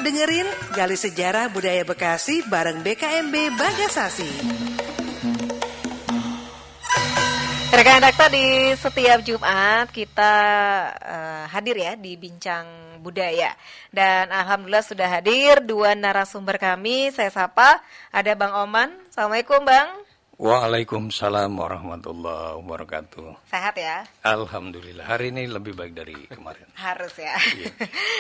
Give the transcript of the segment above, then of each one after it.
Dengerin Gali Sejarah Budaya Bekasi bareng BKMB Bagasasi. Rekan Dakta, di setiap Jumat kita hadir ya di Bincang Budaya. Dan alhamdulillah sudah hadir dua narasumber kami. Saya sapa, ada Bang Oman. Assalamualaikum Bang. Waalaikumsalam warahmatullahi wabarakatuh. Sehat ya? Alhamdulillah, hari ini lebih baik dari kemarin. Harus ya. Iya.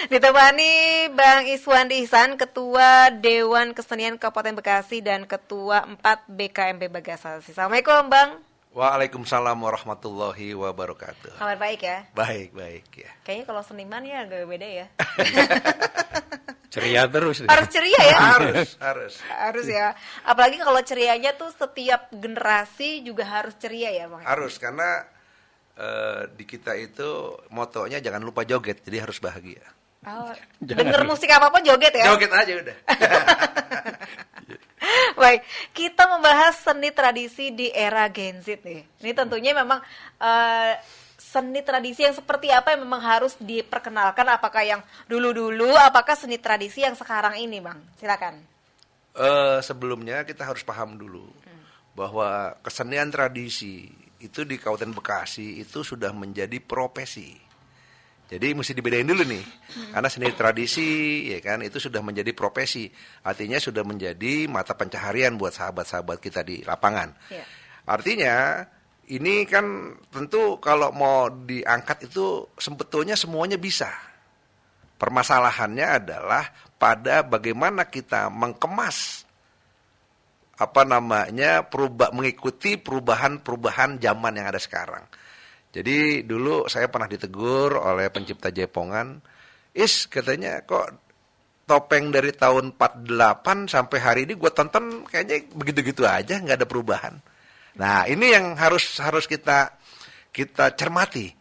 Ditemani Bang Iswandi Ihsan, Ketua Dewan Kesenian Kabupaten Bekasi dan Ketua 4 BKMB Bagasasi. Assalamualaikum Bang. Waalaikumsalam warahmatullahi wabarakatuh. Kabar baik ya? Baik ya. Kayaknya kalau seniman ya agak beda ya. Ceria terus. Harus ceria ya? Harus Ya. Apalagi kalau cerianya tuh setiap generasi juga harus ceria ya Bang? Harus, karena di kita itu motonya jangan lupa joget, jadi harus bahagia. Oh, denger musik apapun joget ya? Joget aja udah. Baik, kita membahas seni tradisi di era Gen Z nih. Ini tentunya memang seni tradisi yang seperti apa yang memang harus diperkenalkan? Apakah yang dulu-dulu, apakah seni tradisi yang sekarang ini, Bang? Silakan. Sebelumnya kita harus paham dulu bahwa kesenian tradisi itu di Kabupaten Bekasi itu sudah menjadi profesi. Jadi mesti dibedain dulu nih, karena seni tradisi ya kan itu sudah menjadi profesi, artinya sudah menjadi mata pencaharian buat sahabat-sahabat kita di lapangan. Yeah. Artinya ini kan tentu kalau mau diangkat itu sebetulnya semuanya bisa. Permasalahannya adalah pada bagaimana kita mengemas mengikuti perubahan zaman yang ada sekarang. Jadi dulu saya pernah ditegur oleh pencipta Jaipongan, katanya kok topeng dari tahun 48 sampai hari ini gue tonton kayaknya begitu-gitu aja, nggak ada perubahan. Nah ini yang harus kita cermati,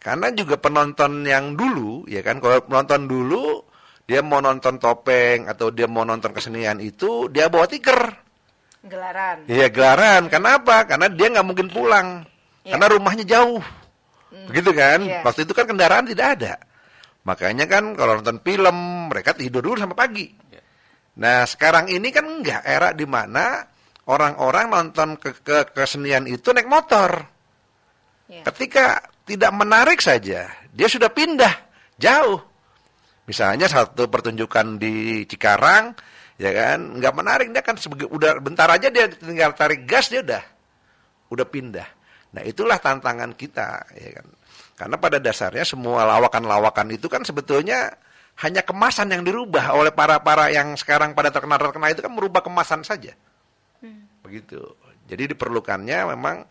karena juga penonton yang dulu, ya kan, kalau penonton dulu dia mau nonton topeng atau dia mau nonton kesenian itu dia bawa tiker. Gelaran. Iya gelaran, kenapa? Karena dia nggak mungkin pulang. Karena rumahnya jauh, begitu kan? Waktu itu kan kendaraan tidak ada, makanya kan kalau nonton film mereka tidur dulu sampai pagi. Nah sekarang ini kan enggak, era di mana orang-orang nonton kesenian itu naik motor. Ketika tidak menarik saja, dia sudah pindah jauh. Misalnya satu pertunjukan di Cikarang, ya kan, nggak menarik, dia kan udah bentar aja dia tinggal tarik gas dia udah pindah. Nah itulah tantangan kita, ya kan. Karena pada dasarnya semua lawakan-lawakan itu kan sebetulnya hanya kemasan yang dirubah oleh para yang sekarang pada terkenal itu kan merubah kemasan saja, begitu. Jadi diperlukannya memang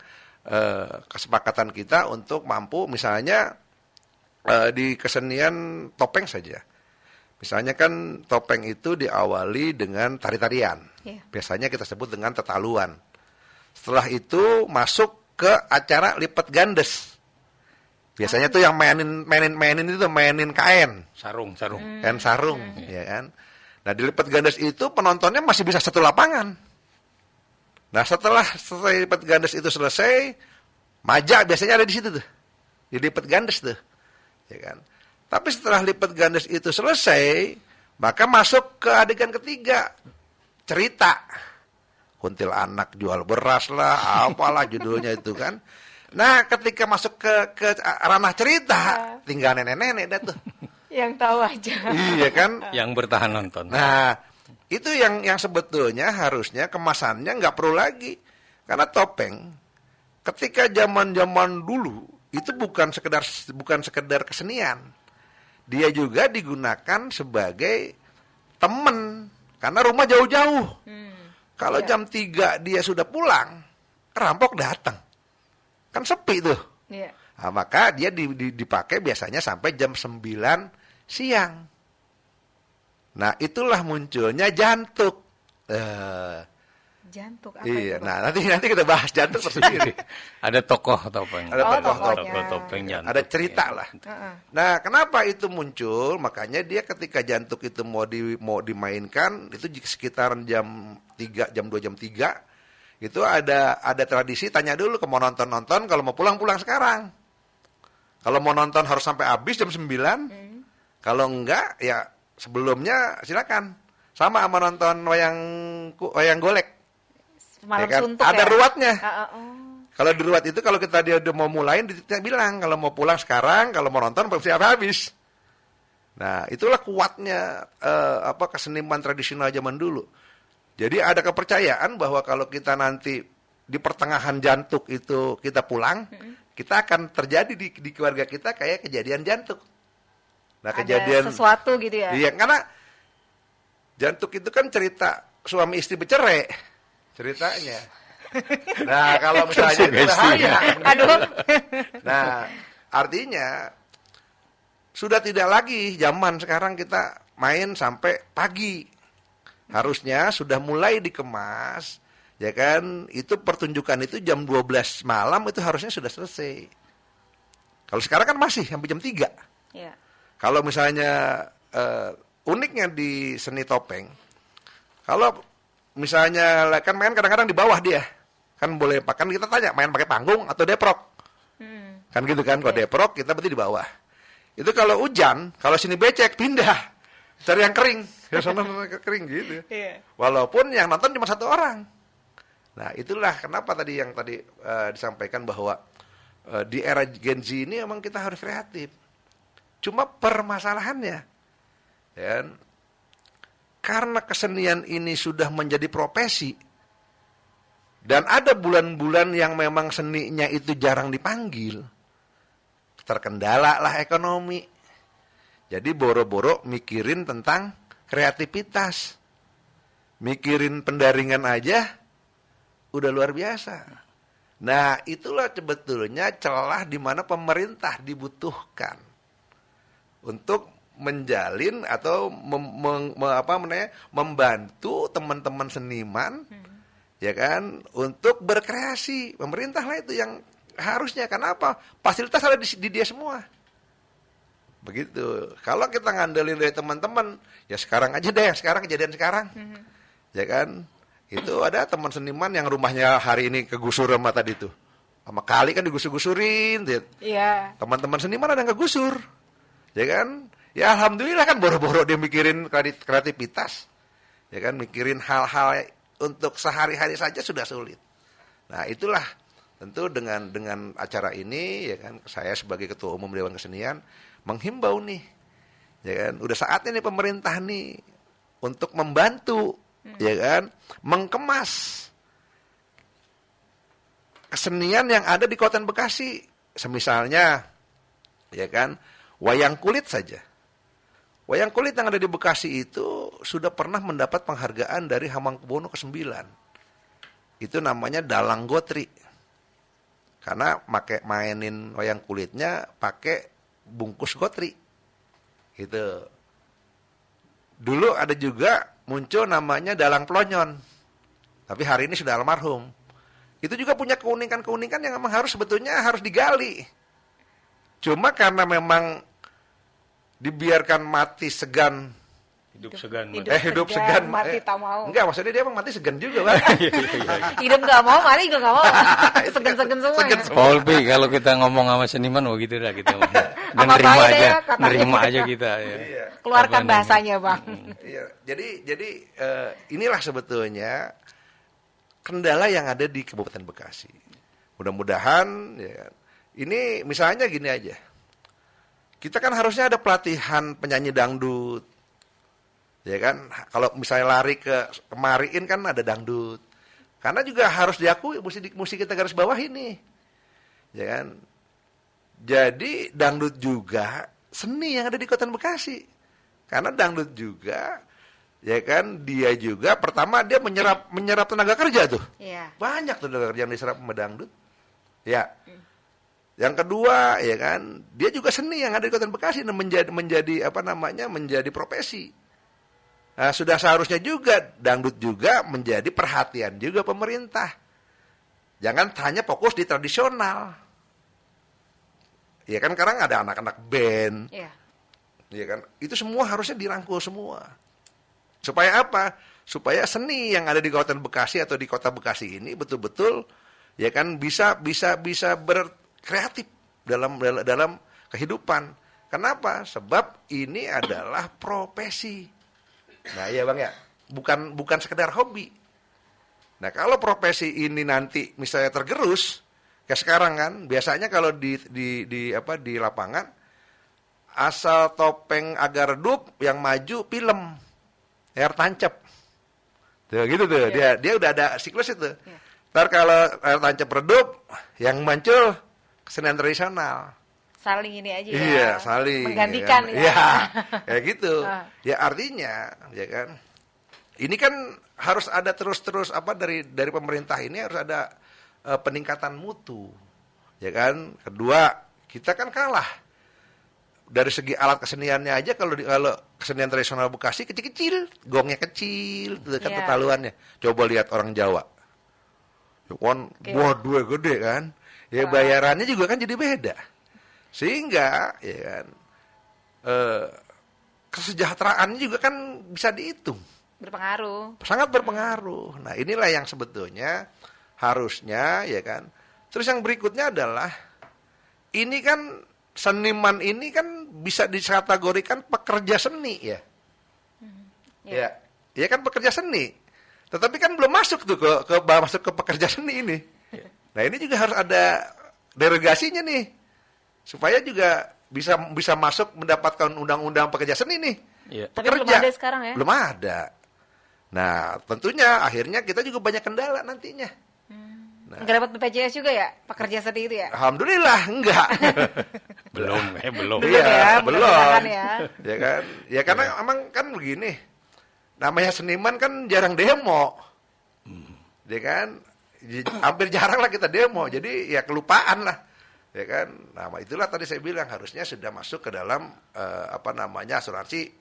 kesepakatan kita untuk mampu, misalnya di kesenian topeng saja. Misalnya kan topeng itu diawali dengan tari-tarian, biasanya kita sebut dengan tetaluan. Setelah itu masuk ke acara lipat gandes. Biasanya tuh yang mainin itu mainin kain. Sarung. Kain sarung, ya kan. Nah, di lipat gandes itu penontonnya masih bisa satu lapangan. Nah, setelah lipat gandes itu selesai, majak biasanya ada di situ tuh. Di lipat gandes tuh. Ya kan. Tapi setelah lipat gandes itu selesai, maka masuk ke adegan ketiga. Cerita. Kuntilanak jual beras lah, apalah judulnya itu kan. Nah, ketika masuk ke ranah cerita, tinggal nenek-nenek dah tuh. Yang tahu aja. Iya kan? Yang bertahan nonton. Nah, itu yang sebetulnya harusnya kemasannya nggak perlu lagi. Karena topeng, ketika zaman-zaman dulu, itu bukan sekedar kesenian. Dia juga digunakan sebagai teman, karena rumah jauh-jauh. Kalau jam 3 dia sudah pulang, rampok datang. Kan sepi tuh. Nah, maka dia dipakai biasanya sampai jam 9 siang. Nah, itulah munculnya jantuk. Jantuk apa iya, itu? Nah, nanti kita bahas jantuk tersendiri. Ada tokoh topeng. Ada tokoh topeng jantuk. Ada cerita lah. Nah, kenapa itu muncul? Makanya dia ketika jantuk itu mau dimainkan itu sekitaran jam 3, jam 2, jam 3 itu ada tradisi tanya dulu ke mau nonton, kalau mau pulang sekarang. Kalau mau nonton harus sampai habis jam 9. Kalau enggak ya sebelumnya silakan. Sama nonton wayang golek. Malam Ya kan? suntuk Ada ya? ruwatnya. Oh. Kalau di ruwat itu kalau kita dia udah mau mulai, dia bilang kalau mau pulang sekarang, kalau mau nonton siap habis. Nah, itulah kuatnya keseniman tradisional zaman dulu. Jadi ada kepercayaan bahwa kalau kita nanti di pertengahan jantuk itu kita pulang, kita akan terjadi di keluarga kita kayak kejadian jantuk. Nah, Ada kejadian sesuatu gitu ya? Iya, karena jantuk itu kan cerita suami istri bercerai ceritanya. Nah, kalau misalnya itu bahaya. Aduh. Nah, artinya sudah tidak lagi zaman sekarang kita main sampai pagi. Harusnya sudah mulai dikemas, ya kan? Itu pertunjukan itu jam 12 malam itu harusnya sudah selesai. Kalau sekarang kan masih sampai jam 3. Ya. Kalau misalnya uniknya di seni topeng, kalau misalnya kan main kadang-kadang di bawah dia, kan boleh kan kita tanya main pakai panggung atau deprok, kan gitu kan? Kalau deprok kita berarti di bawah. Itu kalau hujan, kalau sini becek pindah cari yang kering, ya sana kering gitu. Iya. Walaupun yang nonton cuma 1 orang. Nah itulah kenapa tadi disampaikan bahwa di era Gen Z ini emang kita harus kreatif. Cuma permasalahannya, ya, karena kesenian ini sudah menjadi profesi, dan ada bulan-bulan yang memang seninya itu jarang dipanggil, terkendala lah ekonomi. Jadi boro-boro mikirin tentang kreativitas, mikirin pendaringan aja, udah luar biasa. Nah itulah sebetulnya celah di mana pemerintah dibutuhkan untuk menjalin atau membantu teman-teman seniman, ya kan, untuk berkreasi. Pemerintah lah itu yang harusnya, kenapa? Fasilitas ada di dia semua. Begitu. Kalau kita ngandelin dari teman-teman, ya sekarang aja deh, sekarang kejadian sekarang, ya kan. Itu ada teman seniman yang rumahnya hari ini kegusur sama tadi tuh, sama kali kan digusur-gusurin, Iya. teman-teman seniman ada yang kegusur. Ya kan? Ya alhamdulillah kan boro-boro dia mikirin kreativitas. Ya kan, mikirin hal-hal untuk sehari-hari saja sudah sulit. Nah, itulah tentu dengan acara ini, ya kan, saya sebagai Ketua Umum Dewan Kesenian menghimbau nih. Ya kan, udah saatnya nih pemerintah nih untuk membantu, ya kan, mengkemas kesenian yang ada di Kabupaten Bekasi. Semisalnya, ya kan, wayang kulit saja. Wayang kulit yang ada di Bekasi itu sudah pernah mendapat penghargaan dari Hamengkubuwono ke-9. Itu namanya Dalang Gotri. Karena mainin wayang kulitnya pakai bungkus gotri. Gitu. Dulu ada juga muncul namanya Dalang Plonyon. Tapi hari ini sudah almarhum. Itu juga punya keunikan-keunikan yang memang sebetulnya harus digali. Cuma karena memang dibiarkan mati segan, Hidup segan. hidup segan, mati tak mau. Enggak, maksudnya dia emang mati segan juga, Bang. Hidup nggak mau, mati juga nggak mau. Segan-segan semua. Segan ya. semua. Paul P, kalau kita ngomong sama seniman, begitu dah kita. Dan Apa nerima aja aja, ya, katanya. nerima aja kita. Ya. Iya. Keluarkan Apa bahasanya, Bang. Iya, jadi inilah sebetulnya kendala yang ada di Kabupaten Bekasi. Mudah-mudahan, ya, ini misalnya gini aja. Kita kan harusnya ada pelatihan penyanyi dangdut, ya kan? Kalau misalnya lari ke kemariin kan ada dangdut. Karena juga harus diakui, mesti kita garis bawah ini, ya kan? Jadi dangdut juga seni yang ada di Kota Bekasi. Karena dangdut juga, ya kan, dia juga pertama dia menyerap tenaga kerja tuh. Iya. Banyak tenaga kerja yang diserap sama dangdut. Ya. Yang kedua, ya kan, dia juga seni yang ada di Kota Bekasi dan menjadi profesi. Nah, sudah seharusnya juga dangdut juga menjadi perhatian juga pemerintah. Jangan hanya fokus di tradisional. Ya kan, sekarang ada anak-anak band. Iya. Ya kan, itu semua harusnya dirangkul semua. Supaya apa? Supaya seni yang ada di Kabupaten Bekasi atau di Kota Bekasi ini betul-betul, ya kan, bisa berkreatif dalam kehidupan. Kenapa? Sebab ini adalah profesi. Nah, iya Bang ya. Bukan sekedar hobi. Nah, kalau profesi ini nanti misalnya tergerus, kayak sekarang kan, biasanya kalau di lapangan asal topeng agak redup, yang maju film, air tancap. Tuh gitu tuh. Dia udah ada siklus itu. Ntar kalau air tancap redup, yang muncul kesenian tradisional. Saling ini aja ya. Iya, saling. Menggantikan ya. ya. Iya, kayak gitu. Ya artinya, ya kan. Ini kan harus ada terus dari pemerintah ini harus ada peningkatan mutu. Ya kan? Kedua, kita kan kalah. Dari segi alat keseniannya aja kalau kesenian tradisional Bekasi kecil-kecil, gongnya kecil, kan tetaluannya. Coba lihat orang Jawa. Wah, dua gede kan. Ya bayarannya juga kan jadi beda. Sehingga ya kan kesejahteraannya juga kan bisa dihitung. Berpengaruh. Sangat berpengaruh. Nah, inilah yang sebetulnya harusnya ya kan. Terus yang berikutnya adalah ini kan seniman ini kan bisa dikategorikan pekerja seni ya. Ya kan pekerja seni. Tetapi kan belum masuk tuh masuk ke pekerja seni ini. Nah, ini juga harus ada derogasinya nih. Supaya juga bisa masuk mendapatkan undang-undang pekerja seni nih. Iya. Tapi belum ada sekarang ya? Belum ada. Nah, tentunya akhirnya kita juga banyak kendala nantinya. Nah. Nggak dapat BPJS juga ya, pekerja seni itu ya? Alhamdulillah, enggak. belum. Iya, belum. Ya. Ya kan? Ya karena emang kan begini. Namanya seniman kan jarang demo. Ya kan? Hampir jarang lah kita demo. Jadi ya kelupaan lah. Ya kan? Nah, itulah tadi saya bilang harusnya sudah masuk ke dalam asuransi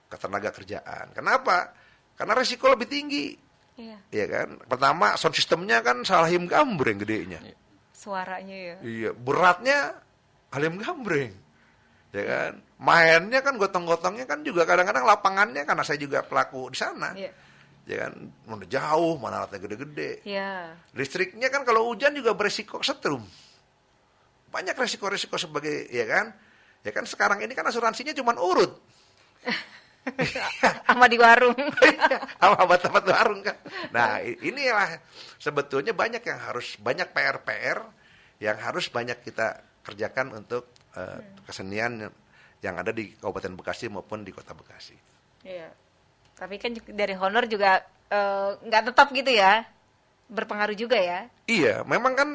ketenaga kerjaan. Kenapa? Karena resiko lebih tinggi. Iya. Ya kan? Pertama sound systemnya kan Salim Gambreng gedenya. Suaranya ya. Iya, beratnya Halim Gambreng. Ya kan? Mainnya kan gotong-gotongnya kan juga kadang-kadang lapangannya karena saya juga pelaku di sana. Iya. Ya kan? Mana jauh, mana alatnya gede-gede. Iya. Listriknya kan kalau hujan juga beresiko setrum. Banyak resiko-resiko sebagai ya kan sekarang ini kan asuransinya cuma urut sama di warung sama tempat warung kan. Nah, inilah sebetulnya banyak PR yang harus banyak kita kerjakan untuk kesenian yang ada di Kabupaten Bekasi maupun di Kota Bekasi. Iya. Tapi kan dari honor juga nggak tetap gitu ya, berpengaruh juga ya. Iya, memang kan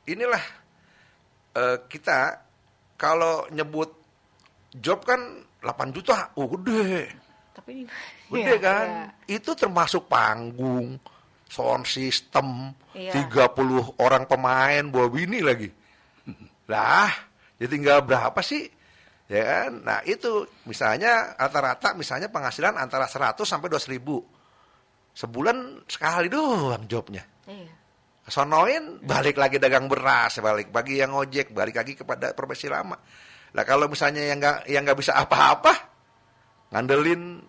inilah kita kalau nyebut job kan 8 juta, gede. Tapi gede kan? Iya. Itu termasuk panggung, sound system, 30 orang pemain, bawa bini lagi. Lah, ya tinggal berapa sih? Ya kan? Nah, itu misalnya rata-rata misalnya penghasilan antara 100 sampai 200 ribu. Sebulan sekali doang jobnya. Iya. Kesonoin, balik lagi dagang beras, balik lagi yang ojek, balik lagi kepada profesi lama. Lah kalau misalnya yang nggak bisa apa-apa, ngandelin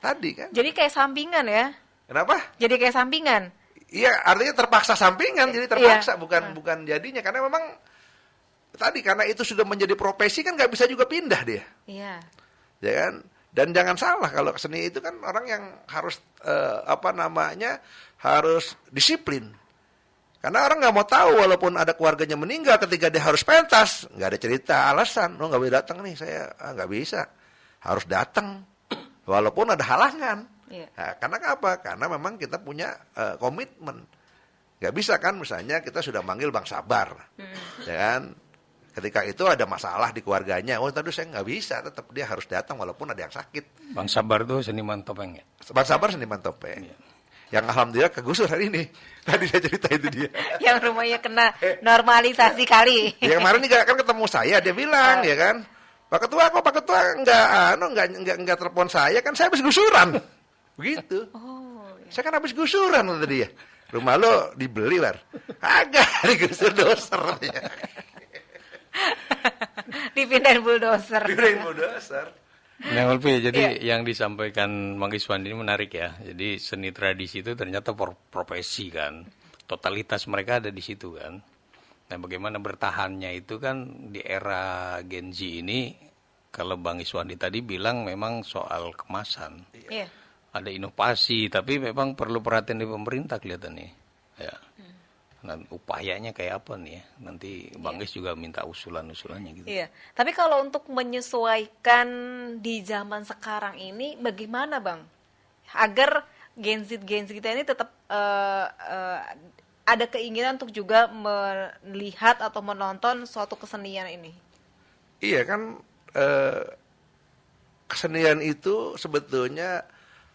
tadi kan. Jadi kayak sampingan ya? Kenapa? Jadi kayak sampingan. Iya, artinya terpaksa sampingan, jadi terpaksa bukan jadinya karena memang tadi karena itu sudah menjadi profesi kan nggak bisa juga pindah dia. Iya. Ya kan? Dan jangan salah kalau seni itu kan orang yang harus harus disiplin. Karena orang nggak mau tahu walaupun ada keluarganya meninggal ketika dia harus pentas, nggak ada cerita alasan, lo nggak boleh datang nih, saya nggak bisa, harus datang walaupun ada halangan. Iya. Nah, karena apa? Karena memang kita punya komitmen, nggak bisa kan misalnya kita sudah manggil Bang Sabar, ya kan? Ketika itu ada masalah di keluarganya, tadi saya nggak bisa, tetap dia harus datang walaupun ada yang sakit. Bang Sabar tuh seniman topeng ya? Bang Sabar seniman topeng. Iya. Yang alhamdulillah kegusur hari ini. Tadi saya cerita itu dia. Yang rumahnya kena normalisasi kali. Ya kemarin juga kan ketemu saya, dia bilang ya kan, Pak Ketua enggak telepon saya kan saya habis gusuran. Begitu. Oh, iya. Saya kan habis gusuran kata dia. Rumah lo dibeli, Bar. Agak digusur doser dia. Dipindahin bulldozer. Nah, Ulfi, jadi yang disampaikan Mang Iswan ini menarik ya. Jadi seni tradisi itu ternyata profesi kan. Totalitas mereka ada di situ kan. Nah, bagaimana bertahannya itu kan di era Gen Z ini, kalau Bang Iswandi tadi bilang memang soal kemasan. Iya. Ada inovasi, tapi memang perlu perhatian dari pemerintah kelihatannya. Ya. Dan upayanya kayak apa nih ya? Nanti Bang Is juga minta usulan-usulannya gitu. Iya. Tapi kalau untuk menyesuaikan di zaman sekarang ini, bagaimana Bang? Agar Gen Z kita ini tetap ada keinginan untuk juga melihat atau menonton suatu kesenian ini. Iya kan, kesenian itu sebetulnya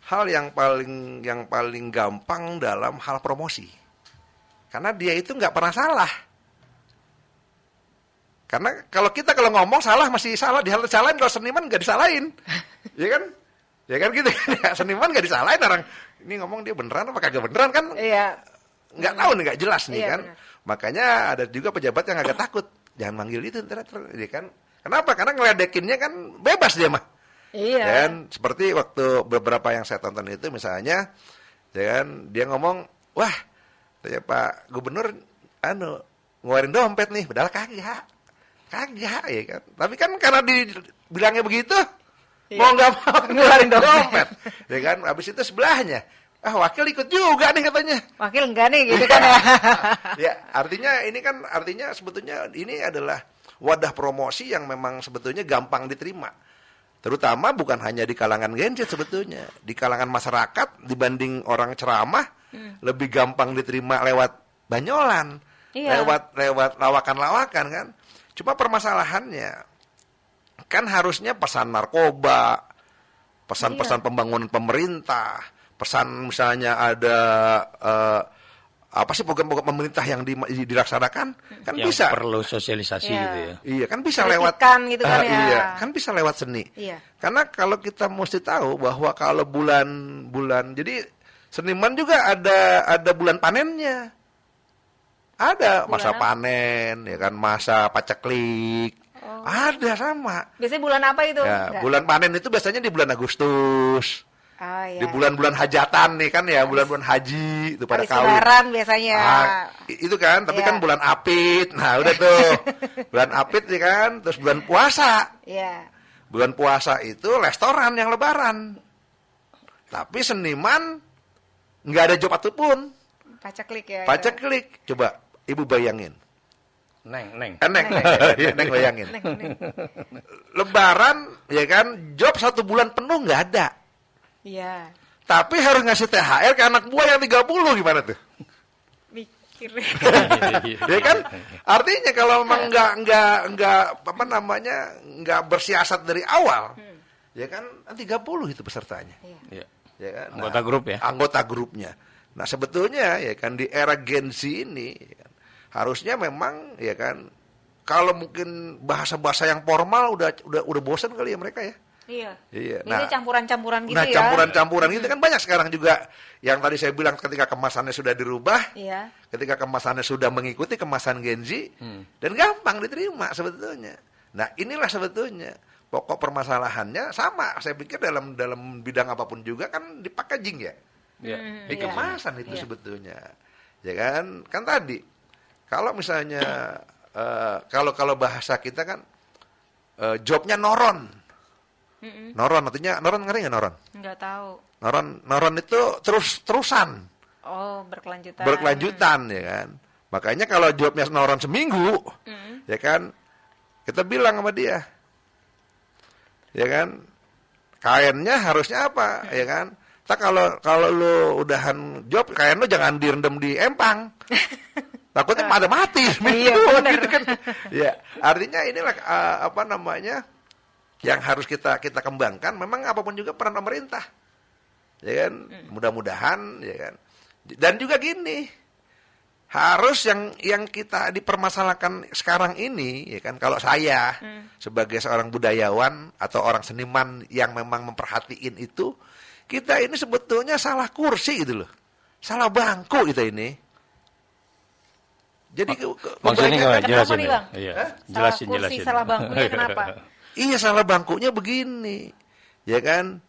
hal yang paling gampang dalam hal promosi. Karena dia itu nggak pernah salah. Karena kalau ngomong salah masih salah, di hal disalahin, kalau seniman nggak disalahin. Ya kan? Ya kan gitu kan. Ya, seniman nggak disalahin, orang ini ngomong dia beneran apa kagak beneran kan? Iya. Nggak tahu nih, nggak jelas nih Iya, kan. benar. Makanya ada juga pejabat yang agak takut. Jangan manggil itu, ya kan? Kenapa? Karena ngeledekinnya kan bebas dia mah. Iya. Dan seperti waktu beberapa yang saya tonton itu misalnya, ya kan, dia ngomong, wah, ya Pak Gubernur, ngeluarin dompet nih, padahal kagak, ya kan. Tapi kan karena dibilangnya begitu, mau nggak mau ngeluarin dompet, ya kan. Habis itu sebelahnya, wakil ikut juga nih katanya. Wakil enggak nih gitu kan ya. Ya, artinya sebetulnya ini adalah wadah promosi yang memang sebetulnya gampang diterima. Terutama bukan hanya di kalangan Gen Z sebetulnya, di kalangan masyarakat dibanding orang ceramah lebih gampang diterima lewat banyolan, lewat lawakan-lawakan kan. Cuma permasalahannya kan harusnya pesan narkoba, pesan-pesan pembangunan pemerintah, pesan misalnya ada apa sih program-program pemerintah yang dilaksanakan kan yang bisa perlu sosialisasi gitu ya. Iya kan bisa Kritikan lewat gitu kan ya. Iya kan bisa lewat seni. Iya. Karena kalau kita mesti tahu bahwa kalau bulan jadi seniman juga ada bulan panennya. Ada masa panen ya kan, masa paceklik. Ada sama. Biasanya bulan apa itu? Ya, bulan panen itu biasanya di bulan Agustus. Iya. Di bulan-bulan hajatan nih kan ya, bulan-bulan haji itu pada Habis kawin. Lebaran biasanya. Itu kan, tapi kan bulan Apit. Nah, udah tuh. Bulan Apit ya kan, terus bulan puasa. Iya. Bulan puasa itu restoran yang lebaran. Tapi seniman nggak ada job apapun. Paceklik ya. Paceklik. Coba Ibu bayangin. Neng. Neng bayangin. Lebaran ya kan, job 1 bulan penuh nggak ada. Iya. Tapi harus ngasih THR ke anak buah yang 30 gimana tuh? Mikir. Ya kan? Artinya kalau memang nggak bersiasat dari awal, ya kan 30 itu pesertanya. Iya. Ya kan? Anggota grup ya. Anggota grupnya. Nah, sebetulnya ya kan di era Gen Z ini ya kan, harusnya memang ya kan kalau mungkin bahasa-bahasa yang formal udah bosan kali ya mereka ya. Iya. Iya. Ini campuran-campuran gitu nah, ya. campuran-campuran gitu kan banyak sekarang juga. Yang tadi saya bilang ketika kemasannya sudah dirubah, Iya. ketika kemasannya sudah mengikuti kemasan Gen Z, dan gampang diterima sebetulnya. Nah, inilah sebetulnya pokok permasalahannya sama. Saya pikir dalam bidang apapun juga kan di packaging ya. Iya. Di kemasan itu sebetulnya. Ya kan? Kan tadi kalau misalnya kalau bahasa kita kan jobnya noron. Noron artinya noron, ngerti nggak noron? Nggak tahu. Noron itu terusan. Oh, berkelanjutan. Berkelanjutan ya kan. Makanya kalau jobnya noron seminggu, ya kan, kita bilang sama dia, ya kan, kainnya harusnya apa, ya kan? Kalau lu udahan job, kain lu jangan direndam di empang. Takutnya pada mati. Iya, benar. Gitu kan. Ya, artinya inilah yang harus kita kembangkan. Memang apapun juga peran pemerintah, ya kan. Mudah-mudahan, ya kan. Dan juga gini, harus yang kita dipermasalahkan sekarang ini, ya kan. Kalau saya sebagai seorang budayawan atau orang seniman yang memang memperhatiin itu, kita ini sebetulnya salah kursi gitu loh, salah bangku kita ini. Jadi maksudnya jelasin nih, ya. Bang? Iya. Salah kursi, salah bangkunya kenapa? Iya, salah bangkunya begini, ya kan?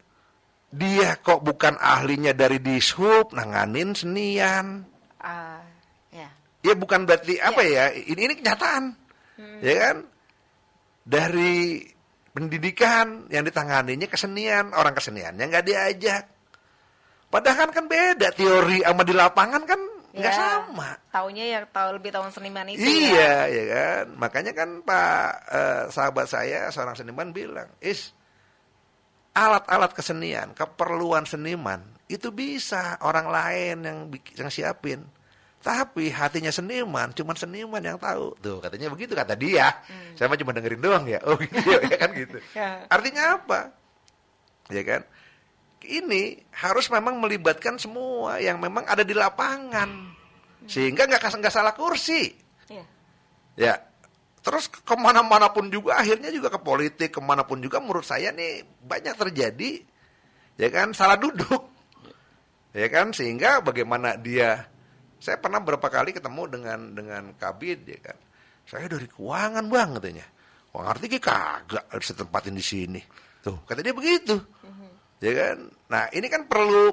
Dia kok bukan ahlinya dari Dishub nanganin senian. Ya. ya bukan berarti apa ya, ini kenyataan. Ya kan? Dari pendidikan yang ditanganinya kesenian, orang keseniannya nggak diajak. Padahal kan beda teori sama di lapangan kan nggak sama. Taunya ya lebih tahun seniman itu. Iya, ya kan. Makanya kan Pak sahabat saya seorang seniman bilang, alat-alat kesenian, keperluan seniman itu bisa orang lain yang siapin. Tapi hatinya seniman, cuma seniman yang tahu. Tuh, katanya begitu kata dia. Saya mah cuma dengerin doang ya. Oh gitu ya kan gitu. Artinya apa? Ya kan? Ini harus memang melibatkan semua yang memang ada di lapangan. Sehingga nggak salah kursi. Ya. Terus kemana-mana pun juga, akhirnya juga ke politik, kemanapun juga menurut saya nih banyak terjadi. Ya kan? Salah duduk. Ya kan? Sehingga bagaimana dia... Saya pernah berapa kali ketemu dengan Kabid, ya kan. Saya dari keuangan bang, katanya. Wah ngerti kagak harus ditempatin di sini. Tuh, kata dia begitu. Ya kan. Nah ini kan perlu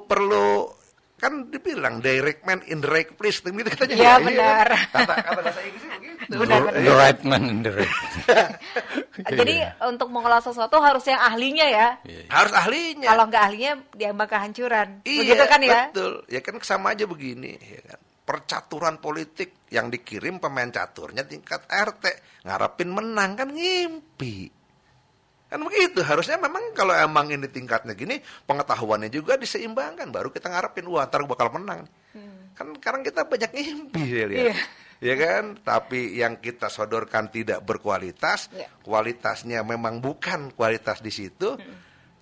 kan dibilang direct man in the right place, gitu katanya. Iya benar. Kata bahasa Inggrisnya begitu. Benar. The right man in the right. Jadi untuk mengolah sesuatu harus yang ahlinya ya. Harus ahlinya. Kalau nggak ahlinya diambang kehancuran. Iya, begitu kan ya? Betul. Ya kan sama aja begini, ya kan. Percaturan politik yang dikirim pemain caturnya tingkat RT ngarepin menang kan ngimpi. Kan begitu, harusnya memang kalau emang ini tingkatnya gini, pengetahuannya juga diseimbangkan, baru kita ngarepin, wah ntar bakal menang. Kan sekarang kita banyak ngimpi ya lihat. Ya kan, tapi yang kita sodorkan tidak berkualitas, kualitasnya memang bukan kualitas di situ,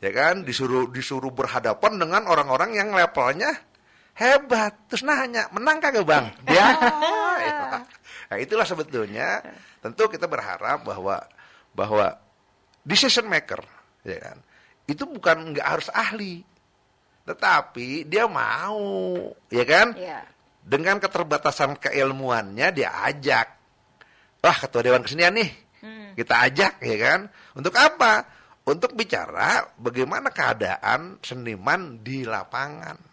ya kan, disuruh berhadapan dengan orang-orang yang levelnya hebat, terus nanya, menang kagak bang? Ya, nah itulah sebetulnya. Tentu kita berharap bahwa decision maker, ya kan, itu bukan nggak harus ahli, tetapi dia mau, ya kan, dengan keterbatasan keilmuannya dia ajak, wah ketua dewan kesenian nih, kita ajak, ya kan, untuk apa? Untuk bicara bagaimana keadaan seniman di lapangan.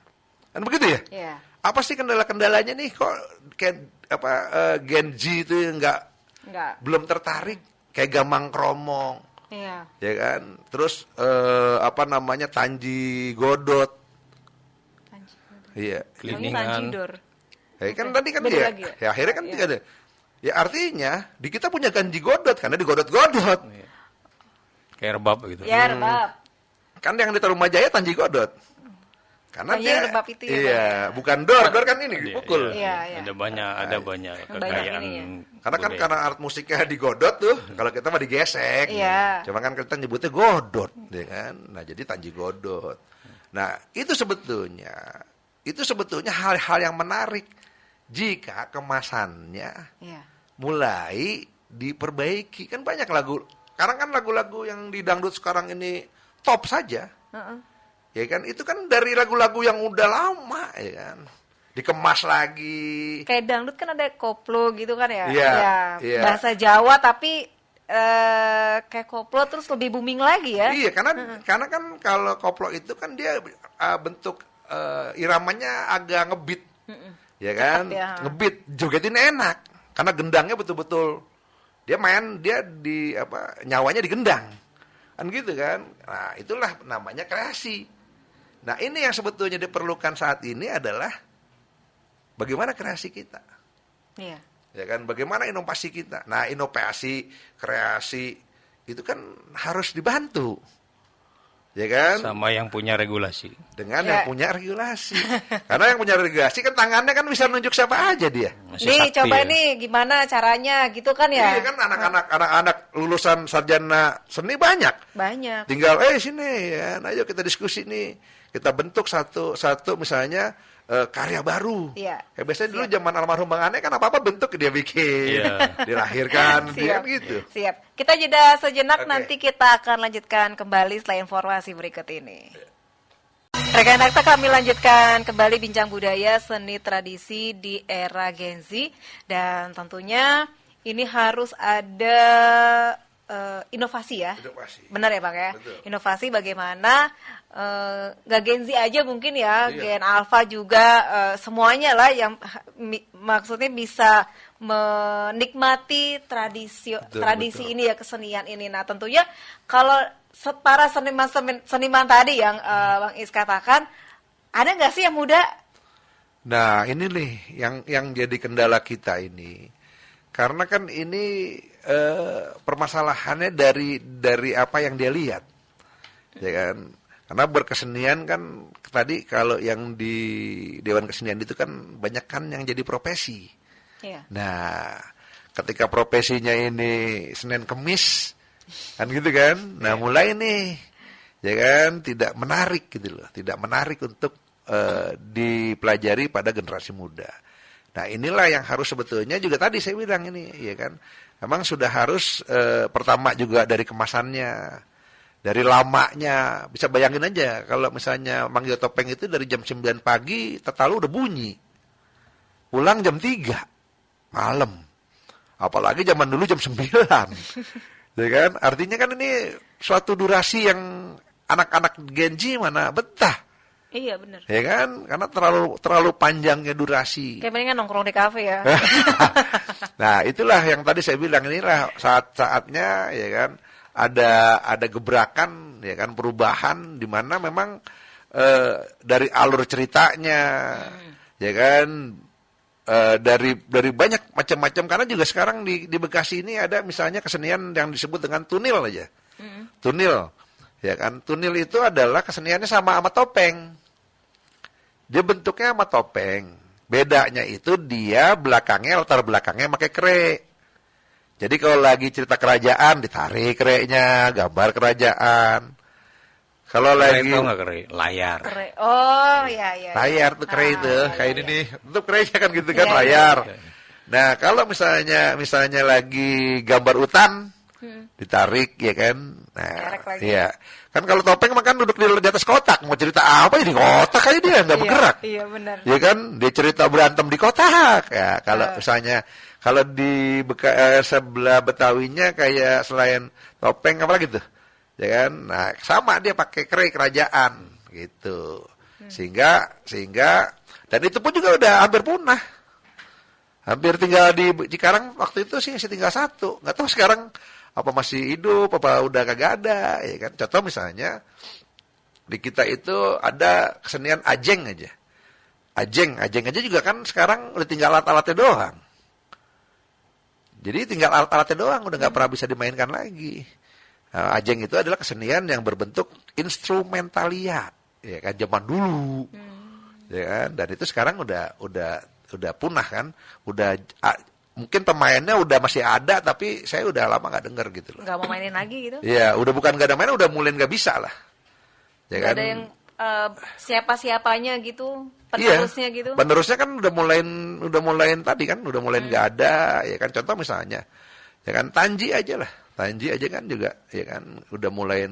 Kan begitu ya? Iya. Apa sih kendala-kendalanya nih kok kayak Gen Z itu belum tertarik kayak Gamang Kromong. Iya. Ya kan? Terus Tanji Godot. Iya. Keliningan. Ya kan tadi kan dia. Ya akhirnya kan tidak ada. Ya artinya di kita punya Ganji Godot karena digodot-godot. Kayak rebab gitu. Ya, rebab. Kan yang di Tarumah Jaya Tanji Godot. Karena dia rebab itu bukan dor kan ini dipukul. Iya. Ada banyak kekayaan. Karena art musiknya digodot tuh, kalau kita mah digesek. Iya. Cuma kan kita nyebutnya godot, ya kan. Nah, jadi Tanji Godot. Nah, itu sebetulnya hal-hal yang menarik jika kemasannya mulai diperbaiki. Kan banyak lagu. Sekarang kan lagu-lagu yang di dangdut sekarang ini top saja. Ya kan, itu kan dari lagu-lagu yang udah lama, ya kan. Dikemas lagi. Kayak dangdut kan ada koplo gitu kan ya. Iya. Bahasa Jawa tapi kayak koplo terus lebih booming lagi ya. Iya, karena kan kalau koplo itu kan dia bentuk iramanya agak ngebeat. Ya kan? Ngebeat, jogetin enak. Karena gendangnya betul-betul dia nyawanya digendang. Kan gitu kan. Nah, itulah namanya kreasi. Nah, ini yang sebetulnya diperlukan saat ini adalah bagaimana kreasi kita. Iya. Ya kan, bagaimana inovasi kita. Nah, inovasi, kreasi itu kan harus dibantu. Ya kan? Sama yang punya regulasi. Dengan yang punya regulasi. Karena yang punya regulasi kan tangannya kan bisa nunjuk siapa aja dia. Nih, coba nih gimana caranya gitu kan ya. Iya kan, anak-anak lulusan sarjana seni banyak. Banyak. Tinggal sini ya, ayo kita diskusi nih. Kita bentuk satu misalnya karya baru. Iya. Biasanya dulu zaman almarhum Bang Ane kan apa-apa bentuk dia bikin. Dilahirkan, dia kan gitu. Siap. Kita jeda sejenak, nanti kita akan lanjutkan kembali setelah informasi berikut ini. Rekan-rekan, kami lanjutkan kembali bincang budaya seni tradisi di era Gen Z. Dan tentunya ini harus ada inovasi ya. Inovasi. Benar ya Bang ya? Betul. Inovasi bagaimana nggak Gen Z aja mungkin ya, Iya. Gen Alpha juga semuanya lah yang maksudnya bisa menikmati tradisi Betul. ini ya, kesenian ini. Nah, tentunya kalau para seniman tadi yang Bang Is katakan, ada nggak sih yang muda? Nah, ini nih yang jadi kendala kita ini. Karena kan ini permasalahannya dari apa yang dia lihat. Ya kan? Karena berkesenian kan tadi kalau yang di Dewan Kesenian itu kan banyak kan yang jadi profesi. Iya. Nah, ketika profesinya ini Senin Kemis kan gitu kan. Nah, mulai nih ya kan tidak menarik gitu loh, tidak menarik untuk dipelajari pada generasi muda. Nah, inilah yang harus sebetulnya juga tadi saya bilang ini, ya kan. Memang sudah harus pertama juga dari kemasannya, dari lamanya. Bisa bayangin aja kalau misalnya manggil topeng itu dari jam 9 pagi, terlalu udah bunyi. Pulang jam 3 malam. Apalagi zaman dulu jam 9. Ya kan? Artinya kan ini suatu durasi yang anak-anak Gen Z mana betah. Iya benar. Ya kan? Karena terlalu panjangnya durasi. Kayak mendingan nongkrong di kafe ya. Nah, itulah yang tadi saya bilang, inilah saat-saatnya ya kan ada gebrakan ya kan, perubahan di mana memang dari alur ceritanya ya kan dari banyak macam-macam, karena juga sekarang di Bekasi ini ada misalnya kesenian yang disebut dengan tunil aja. Tunil. Ya kan? Tunil itu adalah keseniannya sama topeng. Dia bentuknya sama topeng. Bedanya itu dia latar belakangnya pakai kre. Jadi kalau lagi cerita kerajaan ditarik kreknya, gambar kerajaan. Kalau lagi Itu nggak keren, layar. Oh, ya. layar tuh kre itu, kayak ini nih. Bentuk krenya kan gitu kan, Iya, layar. Nah, kalau misalnya lagi gambar hutan, ditarik ya kan. Nah, Kerek lagi. iya. Kan kalau topeng makan duduk di atas kotak, mau cerita apa ya di kotak aja dia nggak bergerak. Iya benar. Ya kan, dia cerita berantem di kotak. Ya, kalau misalnya kalau di sebelah Betawinya kayak selain topeng apa lagi tuh? Ya kan? Nah, sama dia pakai kre kerajaan gitu. Sehingga dan itu pun juga udah hampir punah. Hampir tinggal di Cikarang waktu itu sih masih tinggal satu. Nggak tahu sekarang apa masih hidup, apa udah kagak ada, ya kan. Contoh misalnya, di kita itu ada kesenian ajeng aja. Ajeng aja juga kan sekarang udah tinggal alat-alatnya doang. Jadi tinggal alat-alatnya doang, udah nggak pernah bisa dimainkan lagi. Nah, ajeng itu adalah kesenian yang berbentuk instrumentalia, ya kan, zaman dulu. Ya kan, dan itu sekarang udah punah kan, mungkin pemainnya udah masih ada, tapi saya udah lama nggak denger gitu loh. Nggak mau mainin lagi gitu. Iya, udah bukan nggak ada main, udah mulai nggak bisa lah. Ya Nggak kan? ada yang siapa-siapanya gitu, Iya, penerusnya gitu. penerusnya kan udah mulai tadi kan, udah mulai nggak ada, ya kan. Contoh misalnya, ya kan Tanji aja kan juga, ya kan, udah mulai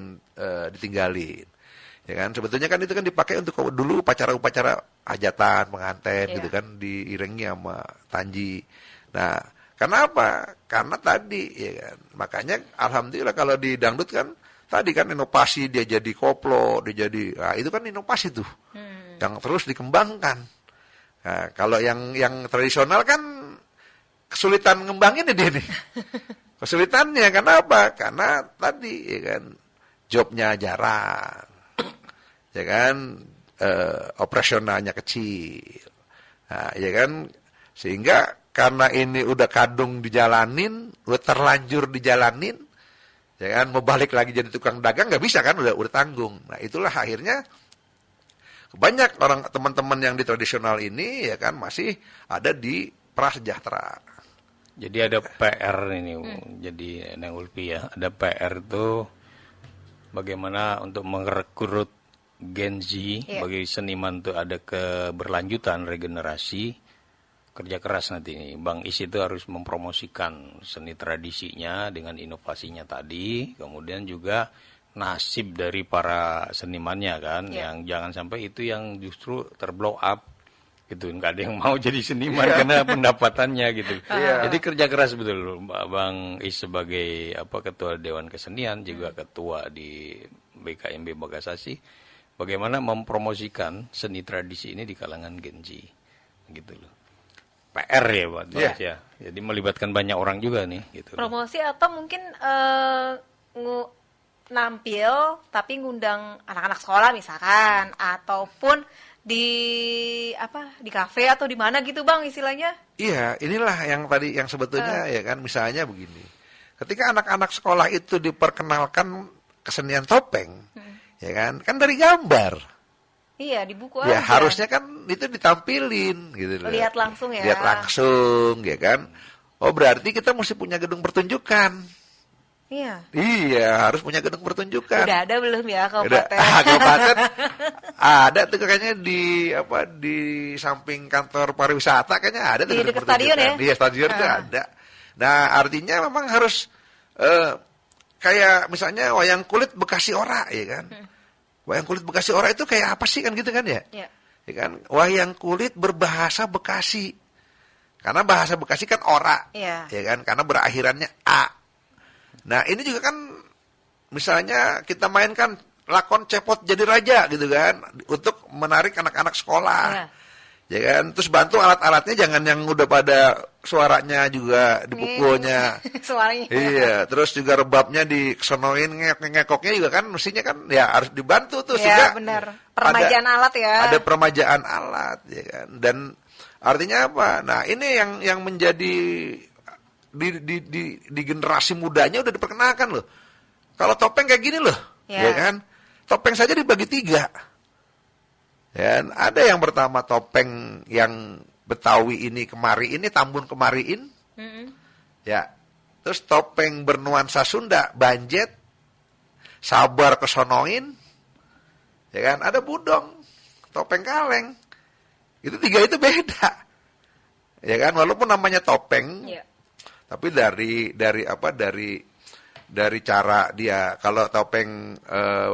ditinggalin. Ya kan, sebetulnya kan itu kan dipakai untuk dulu upacara-upacara hajatan, pengantin gitu kan, diiringi sama Tanji. Nah, kenapa? Karena tadi, ya kan. Makanya alhamdulillah kalau di dangdut kan tadi kan inovasi, dia jadi koplo, dia jadi, nah itu kan inovasi tuh, yang terus dikembangkan. Nah, kalau yang tradisional kan kesulitan ngembangin dia nih. Kesulitannya kenapa? Karena tadi, ya kan, jobnya jarang, ya kan, operasionalnya kecil, nah, ya kan, sehingga karena ini udah kadung dijalanin, udah terlanjur dijalanin, ya kan, mau balik lagi jadi tukang dagang nggak bisa kan, udah tanggung. Nah, itulah akhirnya banyak orang teman-teman yang di tradisional ini ya kan masih ada di prasejahtera. Jadi ada PR ini, jadi Neng Ulfi ya, ada PR itu bagaimana untuk merekrut Gen Z bagi seniman itu ada keberlanjutan regenerasi. Kerja keras nanti nih, Bang Is itu harus mempromosikan seni tradisinya dengan inovasinya tadi, kemudian juga nasib dari para senimannya kan, yang jangan sampai itu yang justru terblow up gitu, nggak ada yang mau jadi seniman karena pendapatannya gitu. Jadi kerja keras betul Bang Is sebagai ketua Dewan Kesenian, juga ketua di BKMB Bagasasi, bagaimana mempromosikan seni tradisi ini di kalangan Gen Z gitu loh. PR ya Pak ya. Jadi melibatkan banyak orang juga nih gitu. Promosi atau mungkin nampil tapi ngundang anak-anak sekolah misalkan, ataupun di kafe atau di mana gitu Bang istilahnya. Iya, inilah yang tadi yang sebetulnya ya kan, misalnya begini. Ketika anak-anak sekolah itu diperkenalkan kesenian topeng, ya kan dari gambar. Iya, di buku ya, aja. harusnya kan itu ditampilin gitu loh. Lihat langsung ya. Lihat langsung, ya kan. Oh, berarti kita mesti punya gedung pertunjukan. Iya, harus punya gedung pertunjukan. Udah ada belum ya kabupaten? Kabupaten ada tuh kayaknya di samping kantor pariwisata kayaknya ada tuh di dekat stadion ya? Di stadion tuh ada. Nah, artinya memang harus kayak misalnya wayang kulit Bekasi Ora, ya kan? Wayang kulit Bekasi Ora itu kayak apa sih kan gitu kan ya? Ya kan? Wayang kulit berbahasa Bekasi. Karena bahasa Bekasi kan Ora, ya kan? Karena berakhirannya A. Nah, ini juga kan misalnya kita mainkan lakon Cepot Jadi Raja gitu kan, untuk menarik anak-anak sekolah. Ya kan, terus bantu alat-alatnya jangan yang udah pada suaranya juga dipukulnya. Suaranya. Iya, terus juga rebabnya dikesonoin, ngekoknya juga kan mestinya kan ya harus dibantu tuh ya, benar. Permajaan alat ya. Ada permajaan alat ya kan. Dan artinya apa? Nah, ini yang menjadi di generasi mudanya udah diperkenalkan loh. Kalau topeng kayak gini loh, ya kan? Topeng saja dibagi 3. Ya, ada yang pertama topeng yang Betawi ini kemari ini, Tambun kemariin. Ya. Terus topeng bernuansa Sunda, Banjet, Sabar kesonoin. Ya kan? Ada Budong, topeng kaleng. Itu 3 itu beda. Ya kan? Walaupun namanya topeng. Tapi dari cara dia, kalau topeng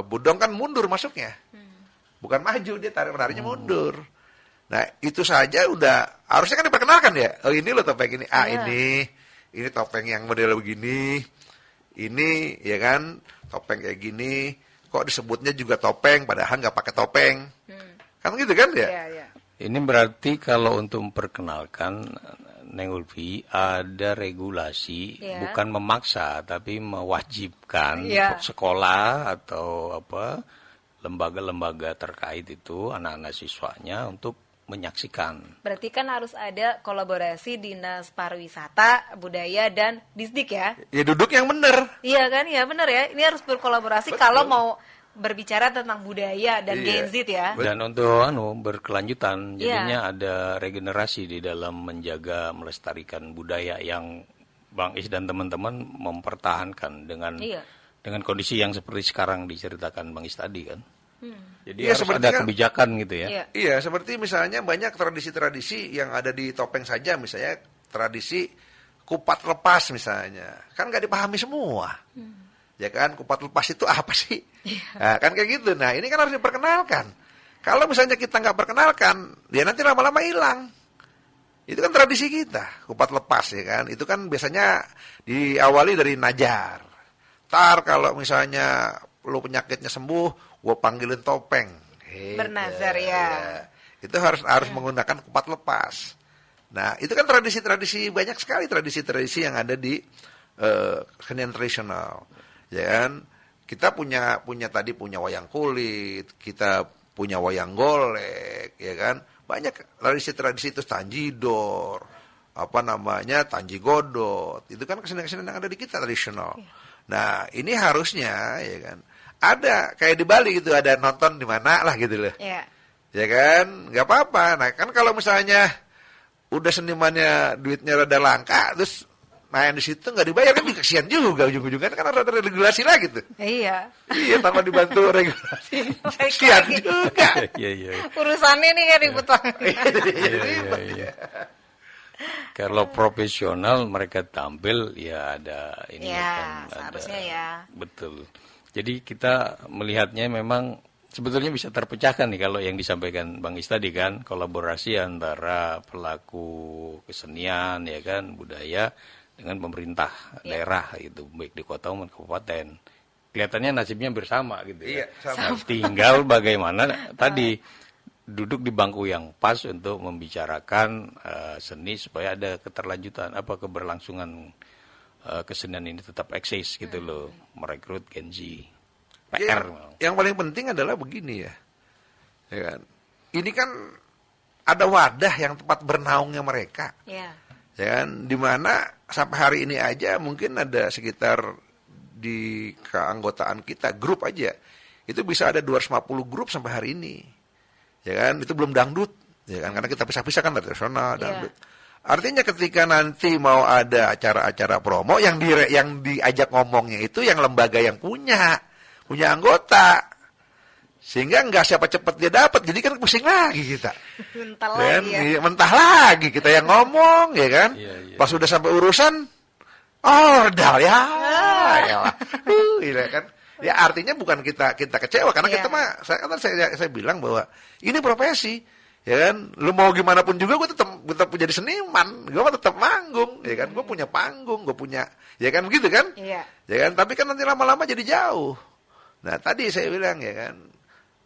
Budong kan mundur masuknya, bukan maju, dia menariknya mundur. Nah, itu saja udah harusnya kan diperkenalkan ya. Oh, ini loh topeng ini. Ini topeng yang model begini. Ini ya kan topeng kayak gini. Kok disebutnya juga topeng padahal nggak pakai topeng. Kan gitu kan ya? Ini berarti kalau untuk memperkenalkan Neng Ulfi, ada regulasi, bukan memaksa tapi mewajibkan sekolah atau lembaga-lembaga terkait itu anak-anak siswanya untuk menyaksikan. Berarti kan harus ada kolaborasi Dinas Pariwisata, Budaya dan Disdik ya? Ya duduk yang benar. Iya kan, ya benar ya. Ini harus berkolaborasi. Betul. Kalau mau berbicara tentang budaya dan Gen Z ya. Dan untuk berkelanjutan, jadinya ada regenerasi di dalam menjaga melestarikan budaya yang Bang Is dan teman-teman mempertahankan dengan kondisi yang seperti sekarang diceritakan Bang Is tadi kan. Jadi harus ada kebijakan gitu ya. Iya, seperti misalnya banyak tradisi-tradisi yang ada di topeng saja, misalnya tradisi kupat lepas misalnya, kan nggak dipahami semua. Ya kan, kupat lepas itu apa sih? Nah, kan kayak gitu. Nah, ini kan harus diperkenalkan. Kalau misalnya kita nggak perkenalkan, dia nanti lama-lama hilang. Itu kan tradisi kita, kupat lepas ya kan. Itu kan biasanya diawali dari najar. Ntar kalau misalnya lu penyakitnya sembuh, gua panggilin topeng. Bernazar ya. Itu harus menggunakan kupat lepas. Nah, itu kan tradisi-tradisi, banyak sekali tradisi-tradisi yang ada di kesenian tradisional. Ya kan, kita punya wayang kulit, kita punya wayang golek, ya kan, banyak tradisi-tradisi itu, tanjidor, Tanji Godot, itu kan kesenian-kesenian yang ada di kita tradisional. Nah, ini harusnya, ya kan, ada kayak di Bali gitu, ada nonton di mana lah gitu loh, ya kan, nggak apa-apa. Nah, kan kalau misalnya udah senimannya duitnya rada langka, terus main di situ nggak dibayar kan kasihan juga ujung-ujungnya kan harus ada regulasi lagi tuh. Iya, tanpa dibantu regulasi kasihan juga. Urusannya nih kan ribut banget. Iya. Kalau profesional mereka tampil ya ada ini kan seharusnya ya. Betul. Jadi kita melihatnya memang sebetulnya bisa terpecahkan nih kalau yang disampaikan Bang Is tadi kan, kolaborasi antara pelaku kesenian ya kan, budaya dengan pemerintah daerah gitu, baik di kota maupun kabupaten. Kelihatannya nasibnya bersama gitu ya. Sama. Tinggal bagaimana tadi duduk di bangku yang pas untuk membicarakan seni supaya ada keterlanjutan, keberlangsungan kesenian ini tetap eksis gitu loh, merekrut Gen Z. PR. Yang paling penting adalah begini ya kan? Ini kan ada wadah yang tempat bernaungnya mereka, ya kan? Dimana sampai hari ini aja mungkin ada sekitar di keanggotaan kita grup aja itu bisa ada 250 grup sampai hari ini, ya kan? Itu belum dangdut, ya kan? Karena kita pisah-pisah kan tradisional, dangdut. Artinya ketika nanti mau ada acara-acara promo yang diajak ngomongnya itu yang lembaga yang punya anggota, sehingga nggak siapa cepat dia dapat, jadi kan pusing lagi kita. Mentah lagi kita yang ngomong, ya kan? Pas sudah sampai urusan, ordal ya kan? Ya artinya bukan kita kecewa karena kita mah, saya bilang bahwa ini profesi, ya kan? Lu mau gimana pun juga gue tetap jadi seniman, gue mah tetap manggung, ya kan? Gue punya panggung, gue punya, ya kan begitu kan? Ya kan? Tapi kan nanti lama-lama jadi jauh. Nah tadi saya bilang ya kan,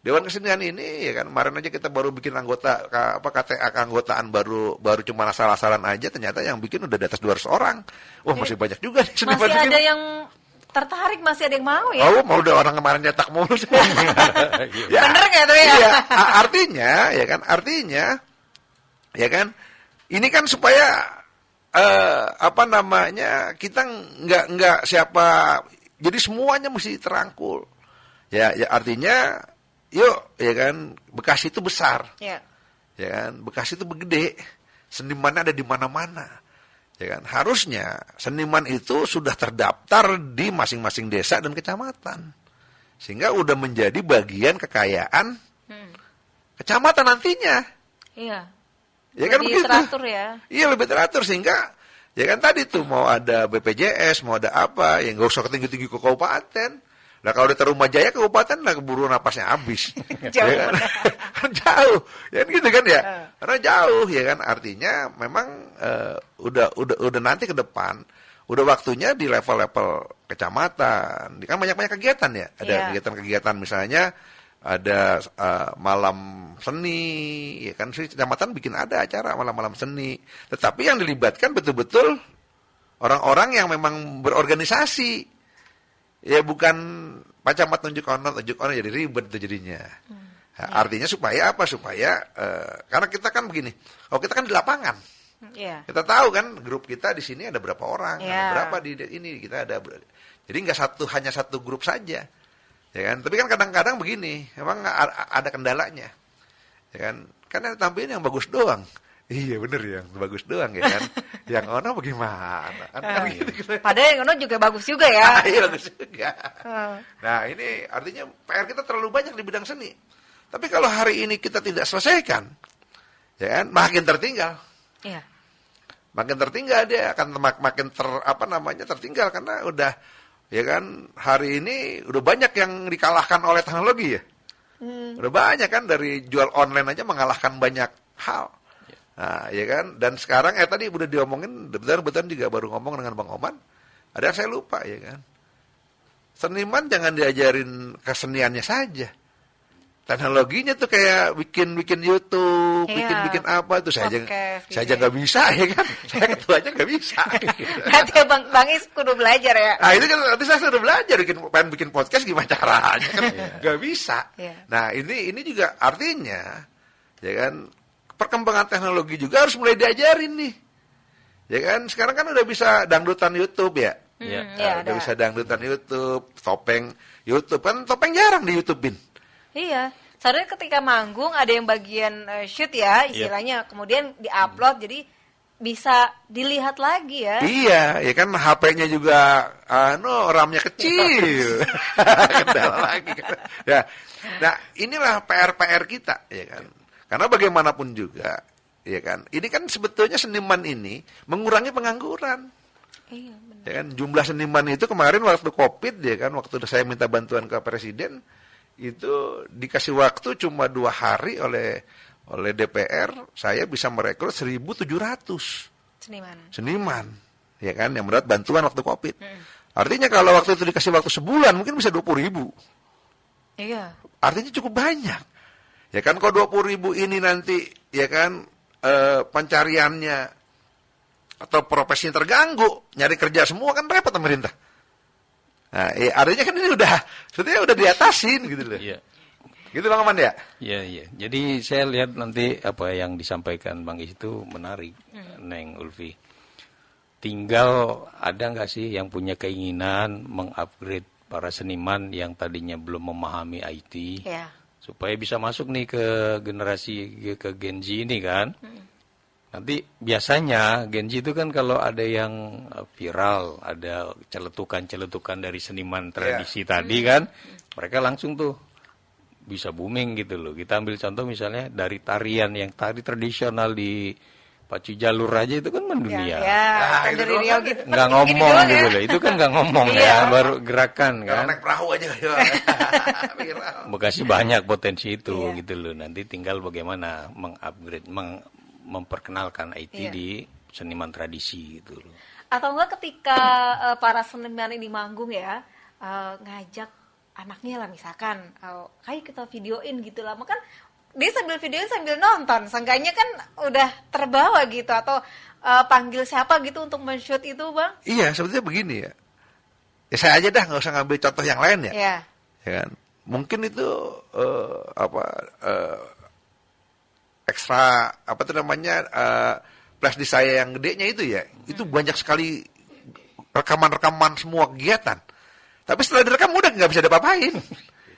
Dewan Kesenian ini ya kan, kemarin aja kita baru bikin KTA keanggotaan baru cuma asal-asalan aja, ternyata yang bikin udah di atas 200 orang. Wah masih banyak juga nih. Masih ada yang tertarik, masih ada yang mau ya? Oh mau udah orang kemarin nyetak mulu. Ya, bener gak tuh ya? Iya, artinya ya kan, ini kan supaya kita nggak siapa, jadi semuanya mesti terangkul. Ya artinya, yuk, ya kan, Bekasi itu besar, ya kan, Bekasi itu begede, senimannya ada di mana-mana, ya kan. Harusnya seniman itu sudah terdaftar di masing-masing desa dan kecamatan, sehingga udah menjadi bagian kekayaan kecamatan nantinya. Iya. Ya kan lebih begitu. Teratur ya. Iya lebih teratur, sehingga ya kan tadi tuh mau ada BPJS, mau ada apa, yang nggak usah tinggi-tinggi ke kabupaten. Nah kalau di Tarumajaya kabupaten lah keburu napasnya habis. Jauh. Ya kan? Jauh. Ya gitu kan ya. Karena jauh ya kan, artinya memang udah nanti ke depan udah waktunya di level-level kecamatan. Kan banyak-banyak kegiatan ya. Ada kegiatan-kegiatan misalnya ada malam seni, ya kan, kecamatan bikin ada acara malam-malam seni. Tetapi yang dilibatkan betul-betul orang-orang yang memang berorganisasi. Ya bukan Pak Camat nunjuk ono jadi ribet itu jadinya. Nah, artinya supaya apa? Supaya karena kita kan begini, kalau kita kan di lapangan, kita tahu kan grup kita di sini ada berapa orang, ada berapa di ini kita ada. Jadi nggak hanya satu grup saja, ya kan? Tapi kan kadang-kadang begini, memang ada kendalanya, ya kan? Karena tampilin yang bagus doang. Iya bener, yang bagus doang ya kan. Yang ono bagaimana? Kan gitu. Padahal yang ono juga bagus juga ya. Iya bagus juga. Nah ini artinya PR kita terlalu banyak di bidang seni. Tapi kalau hari ini kita tidak selesaikan, ya kan, makin tertinggal. Iya. Makin tertinggal dia akan makin tertinggal karena udah, ya kan, hari ini udah banyak yang dikalahkan oleh teknologi ya. Udah banyak kan, dari jual online aja mengalahkan banyak hal. Nah, ya kan, dan sekarang tadi udah diomongin, betul juga baru ngomong dengan Bang Oman, ada yang saya lupa ya kan. Seniman jangan diajarin keseniannya saja. Teknologinya tuh kayak bikin YouTube, bikin apa tuh saya aja nggak bisa ya kan. Saya ketuanya nggak bisa. Nanti Bang Is kudu belajar ya. Nah itu kan nanti saya sudah belajar pengen bikin podcast gimana caranya kan nggak bisa. Nah ini juga artinya ya kan, perkembangan teknologi juga harus mulai diajarin nih. Ya kan, sekarang kan udah bisa dangdutan YouTube ya. Udah bisa dangdutan YouTube, topeng YouTube. Kan topeng jarang di YouTubein. Iya. Sebenarnya ketika manggung ada yang bagian shoot ya, istilahnya. Kemudian di-upload, jadi bisa dilihat lagi ya. Iya, ya kan HP-nya juga RAM-nya kecil. Kendala lagi kan. Ya. Nah, inilah PR-PR kita, ya kan. Karena bagaimanapun juga, ya kan, ini kan sebetulnya seniman ini mengurangi pengangguran. Iya, benar. Ya kan, jumlah seniman itu kemarin waktu COVID, ya kan, waktu saya minta bantuan ke Presiden, itu dikasih waktu cuma 2 hari oleh DPR, saya bisa merekrut 1.700 seniman, ya kan, yang mendapat bantuan waktu COVID. Artinya kalau waktu itu dikasih waktu sebulan, mungkin bisa 20.000. Iya. Artinya cukup banyak. Ya kan, kalau 20.000 ini nanti, ya kan, pencariannya atau profesinya terganggu, nyari kerja semua kan repot pemerintah. Nah, artinya kan ini sebetulnya udah diatasin gitu loh. Iya. Gitu Bang Aman ya? Iya. Jadi saya lihat nanti apa yang disampaikan Bang Is itu menarik, Neng Ulfi. Tinggal ada nggak sih yang punya keinginan mengupgrade para seniman yang tadinya belum memahami IT, supaya bisa masuk nih ke ke Gen Z ini kan. Nanti biasanya Gen Z itu kan kalau ada yang viral, ada celetukan-celetukan dari seniman tradisi tadi kan, mereka langsung tuh bisa booming gitu loh. Kita ambil contoh misalnya dari tarian yang tari tradisional di Pacu Jalur aja itu kan mendunia. Dari Riau gitu. Nggak ngomong gitu loh. Itu kan nggak ngomong ya, baru gerakan kan. Naik perahu aja. Bekasi banyak potensi itu gitu loh. Nanti tinggal bagaimana mengupgrade, memperkenalkan IT di seniman tradisi gitu loh. Atau enggak ketika para seniman ini manggung ya, ngajak anaknya lah misalkan, kayak kita videoin gitu lah, kan dia sambil videoin sambil nonton, seenggaknya kan udah terbawa gitu, atau panggil siapa gitu untuk men-shoot itu Bang? Iya, sebetulnya begini ya. Ya saya aja dah, nggak usah ngambil contoh yang lain ya. Iya. Ya kan? Mungkin itu ekstra apa itu namanya flash disk saya yang gedenya itu ya, itu banyak sekali rekaman-rekaman semua kegiatan. Tapi setelah direkam udah nggak bisa diapa-apain.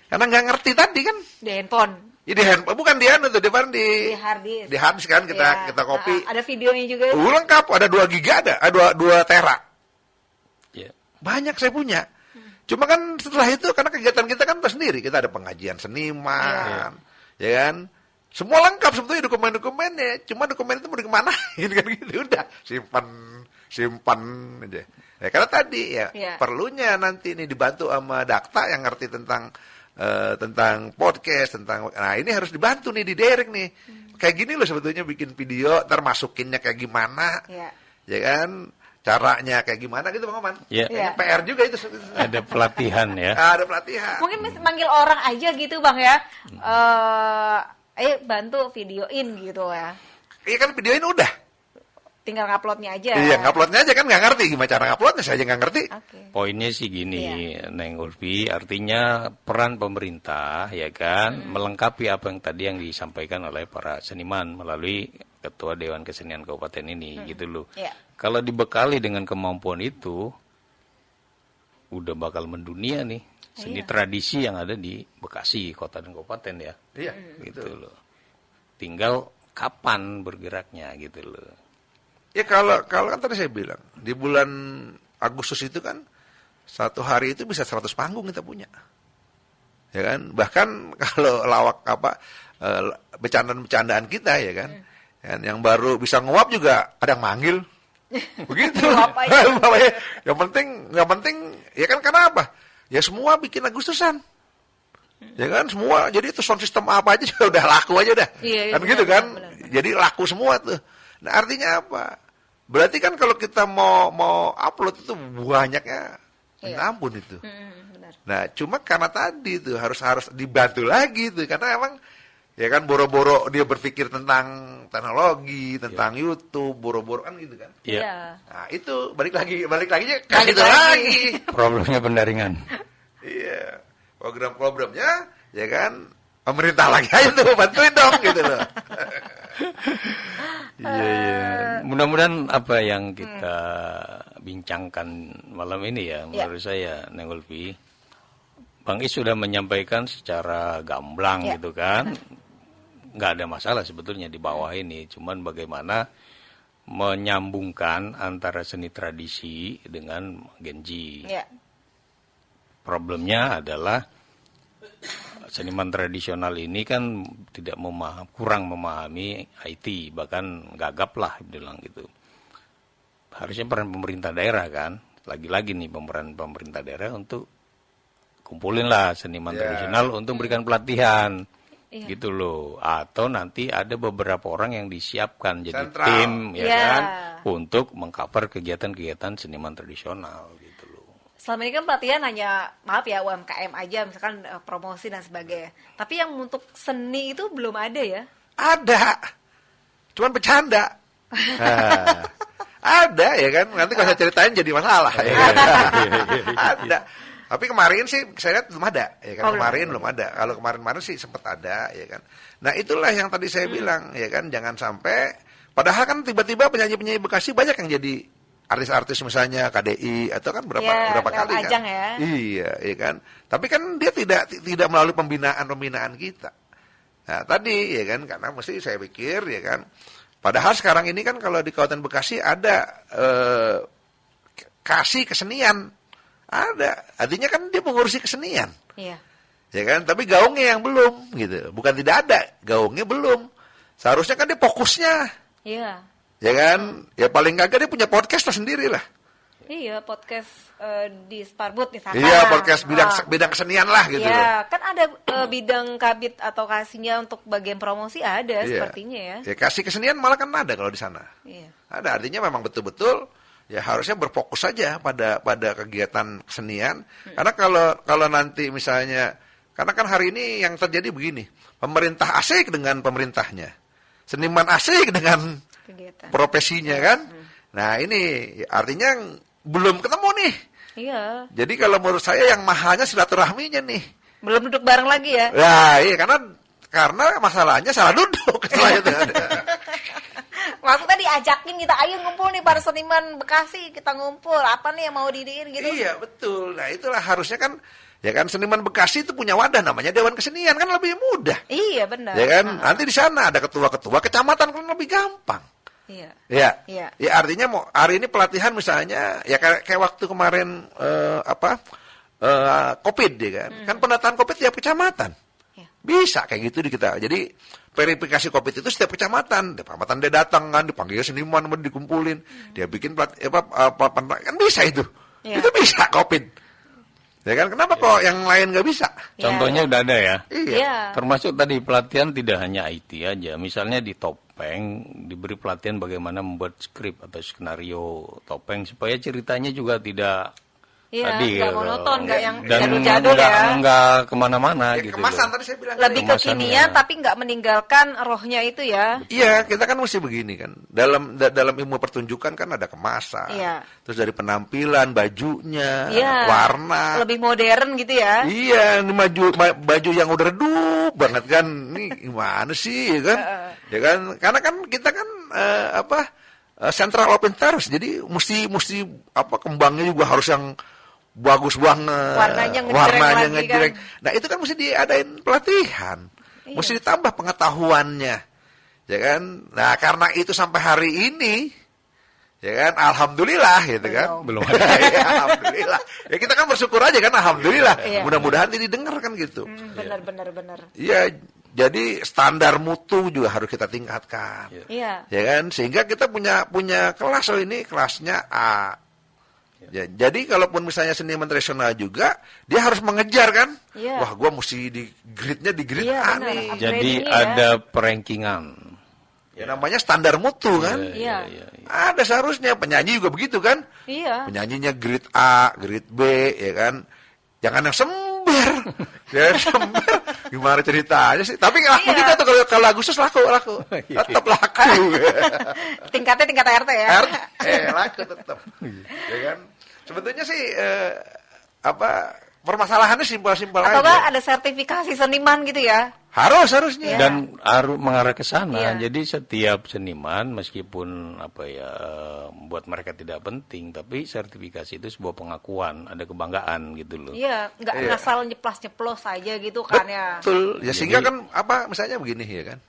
Karena nggak ngerti tadi kan. Di handphone. Di handphone, bukan di anu tuh, di hard disk. Di hard disk kan kita copy. Ada videonya juga. Lengkap, ada 2 giga ada 2 tera. Yeah. Banyak saya punya. Cuma kan setelah itu karena kegiatan kita kan sendiri, kita ada pengajian seniman, ya kan. Semua lengkap sebetulnya dokumen-dokumennya. Cuma dokumen itu mau dikemanain kan gitu, udah simpan aja. Ya karena tadi perlunya nanti ini dibantu sama Dakta yang ngerti tentang podcast, nah ini harus dibantu nih di direct nih. Kayak gini loh sebetulnya bikin video, ntar masukinnya kayak gimana, ya kan, caranya kayak gimana gitu Bang Oman. PR juga itu. Ada pelatihan ya. Ada pelatihan. Mungkin manggil orang aja gitu Bang ya, ayo bantu videoin gitu ya. Iya kan videoin udah. Tinggal nguploadnya aja. Iya, nguploadnya aja kan nggak ngerti gimana cara nguploadnya, saya aja nggak ngerti. Poinnya sih gini, Neng Ulfi, artinya peran pemerintah ya kan melengkapi apa yang tadi yang disampaikan oleh para seniman melalui Ketua Dewan Kesenian Kabupaten ini gitu loh. Kalau dibekali dengan kemampuan itu, udah bakal mendunia nih seni tradisi yang ada di Bekasi, kota dan kabupaten ya. Iya, gitu loh. Tinggal kapan bergeraknya gitu loh. Ya kalau kan tadi saya bilang di bulan Agustus itu kan 1 hari itu bisa 100 panggung kita punya, ya kan. Bahkan kalau lawak bercandaan kita ya kan, yang baru bisa nguap juga ada yang manggil, begitu. Yang penting ya kan, karena apa? Ya semua bikin Agustusan, ya kan, semua. Jadi itu sound system apa aja udah laku aja dah, kan gitu kan. Jadi laku semua tuh. Nah artinya apa? Berarti kan kalau kita mau upload itu banyaknya, ampun itu. Nah, cuma karena tadi itu harus dibantu lagi tuh, karena emang ya kan boro-boro dia berpikir tentang teknologi, tentang YouTube, boro-boro kan gitu kan. Iya. Nah, itu balik lagi kan itu lagi. Problemnya pendaringan. Iya. Program-programnya ya kan pemerintah lagi aja tuh bantuin dong gitu loh. Iya. Mudah-mudahan apa yang kita bincangkan malam ini ya, menurut saya, Neng Ulfi, Bang Is sudah menyampaikan secara gamblang gitu kan. Nggak ada masalah sebetulnya di bawah ini. Cuman bagaimana menyambungkan antara seni tradisi dengan Gen Z. Problemnya adalah seniman tradisional ini kan kurang memahami IT, bahkan gagap lah bilang gitu. Harusnya peran pemerintah daerah kan, lagi-lagi nih pemeran pemerintah daerah untuk kumpulin lah seniman tradisional untuk berikan pelatihan. Gitu loh. Atau nanti ada beberapa orang yang disiapkan jadi Sentral. tim kan untuk mengcover kegiatan-kegiatan seniman tradisional gitu loh. Selama ini kan pelatihan hanya, maaf ya, UMKM aja, misalkan promosi dan sebagainya. Tapi yang untuk seni itu belum ada ya? Ada. Cuman bercanda. Ada ya kan. Nanti kalau saya ceritain jadi masalah ya kan. Ada. Tapi kemarin sih saya lihat belum ada ya kan. Kemarin belum ada. Kalau kemarin-kemarin sih sempat ada ya kan. Nah, itulah yang tadi saya bilang ya kan, jangan sampai padahal kan tiba-tiba penyanyi-penyanyi Bekasi banyak yang jadi artis-artis misalnya KDI atau kan berapa kali kan. Ya. Iya, ya kan. Tapi kan dia tidak melalui pembinaan kita. Nah, tadi ya kan, karena mesti saya pikir ya kan, padahal sekarang ini kan kalau di Kabupaten Bekasi ada kasih kesenian. Ada. Artinya kan dia mengurusi kesenian. Iya. Ya kan, tapi gaungnya yang belum gitu. Bukan tidak ada, gaungnya belum. Seharusnya kan dia fokusnya. Iya. Ya kan? Ya paling kagak dia punya podcast sendiri lah. Iya, podcast di Sparbud misalkan. Iya, podcast bidang kesenian lah gitu. Iya, kan ada bidang kabit atau kasihnya untuk bagian promosi ada sepertinya ya. Ya kasih kesenian malah kan ada kalau di sana. Iya. Ada, artinya memang betul-betul ya harusnya berfokus saja pada kegiatan kesenian. Karena kalau nanti misalnya, karena kan hari ini yang terjadi begini, pemerintah asik dengan pemerintahnya, seniman asik dengan Kegiatan. profesinya kan. Nah ini artinya belum ketemu nih. Iya. Jadi kalau menurut saya yang mahalnya silaturahminya nih. Belum duduk bareng lagi ya. Ya iya, karena masalahnya salah duduk. Maksudnya diajakin kita, ayo ngumpul nih para seniman Bekasi, kita ngumpul, apa nih yang mau didiin gitu. Iya betul. Nah itulah harusnya kan, ya kan seniman Bekasi itu punya wadah namanya Dewan Kesenian, kan lebih mudah. Iya benar. Ya kan, nanti di sana ada ketua-ketua kecamatan kan lebih gampang. Iya. Ya. Iya. Ya artinya mau hari ini pelatihan misalnya, ya kayak waktu kemarin COVID ya kan, kan pendataan COVID tiap kecamatan. Iya. Bisa kayak gitu di kita. Jadi verifikasi COVID itu setiap kecamatan dia datang kan, dipanggil seniman, dikumpulin, dia bikin kan bisa itu. Ya. Itu bisa COVID. Ya kan, kenapa kok yang lain nggak bisa? Contohnya udah ada ya. Iya. Termasuk tadi pelatihan tidak hanya IT aja. Misalnya di Topeng diberi pelatihan bagaimana membuat skrip atau skenario Topeng supaya ceritanya juga tidak tadi nggak monoton, nggak yang dan jadul-jadul ya. Nggak kemana-mana gitu. Kemasan tadi saya bilang. Lebih kekinian tapi nggak meninggalkan rohnya itu ya. Iya, kita kan mesti begini kan. Dalam ilmu pertunjukan kan ada kemasan. Iya. Terus dari penampilan, bajunya, Iya. warna. Lebih modern gitu ya. Iya, ini baju yang udah redup banget kan. Ini gimana sih ya kan? Ya kan? Karena kan kita kan central open terrace. Jadi mesti kembangnya juga harus yang bagus banget. Warnanya ngejreng. Kan. Nah, itu kan mesti diadain pelatihan. Iya. Mesti ditambah pengetahuannya. Ya kan? Nah, karena itu sampai hari ini ya kan, alhamdulillah gitu kan. Belum ada. Ya, alhamdulillah. Ya kita kan bersyukur aja kan, alhamdulillah. Iya. Mudah-mudahan ini didengar kan gitu. Benar. Iya, jadi standar mutu juga harus kita tingkatkan. Iya. Ya kan, sehingga kita punya kelas, ini kelasnya A. Ya, jadi kalaupun misalnya seniman tradisional juga, dia harus mengejar kan. Iya. Wah, gua mesti di grade A benar. nih. Jadi ya. ada perankingan. Ya, namanya standar mutu kan. Iya. Ada seharusnya, penyanyi juga begitu kan. Iya. Penyanyinya grade A, grade B, ya kan. Jangan yang sember. Ya, sember. Gimana ceritanya sih? Tapi laku juga tuh kalau Agustus laku. Tetap laku. Tingkatnya tingkat RT ya. Laku tetap. Ya kan? Sebetulnya sih permasalahannya simpel-simpel aja. Atau ada sertifikasi seniman gitu ya? Harusnya. Dan harus mengarah ke sana. Iya. Jadi setiap seniman meskipun buat mereka tidak penting, tapi sertifikasi itu sebuah pengakuan, ada kebanggaan gitu loh. Iya, nggak ngasal nyeplos aja gitu kan ya. Betul. Ya sehingga kan misalnya begini ya kan.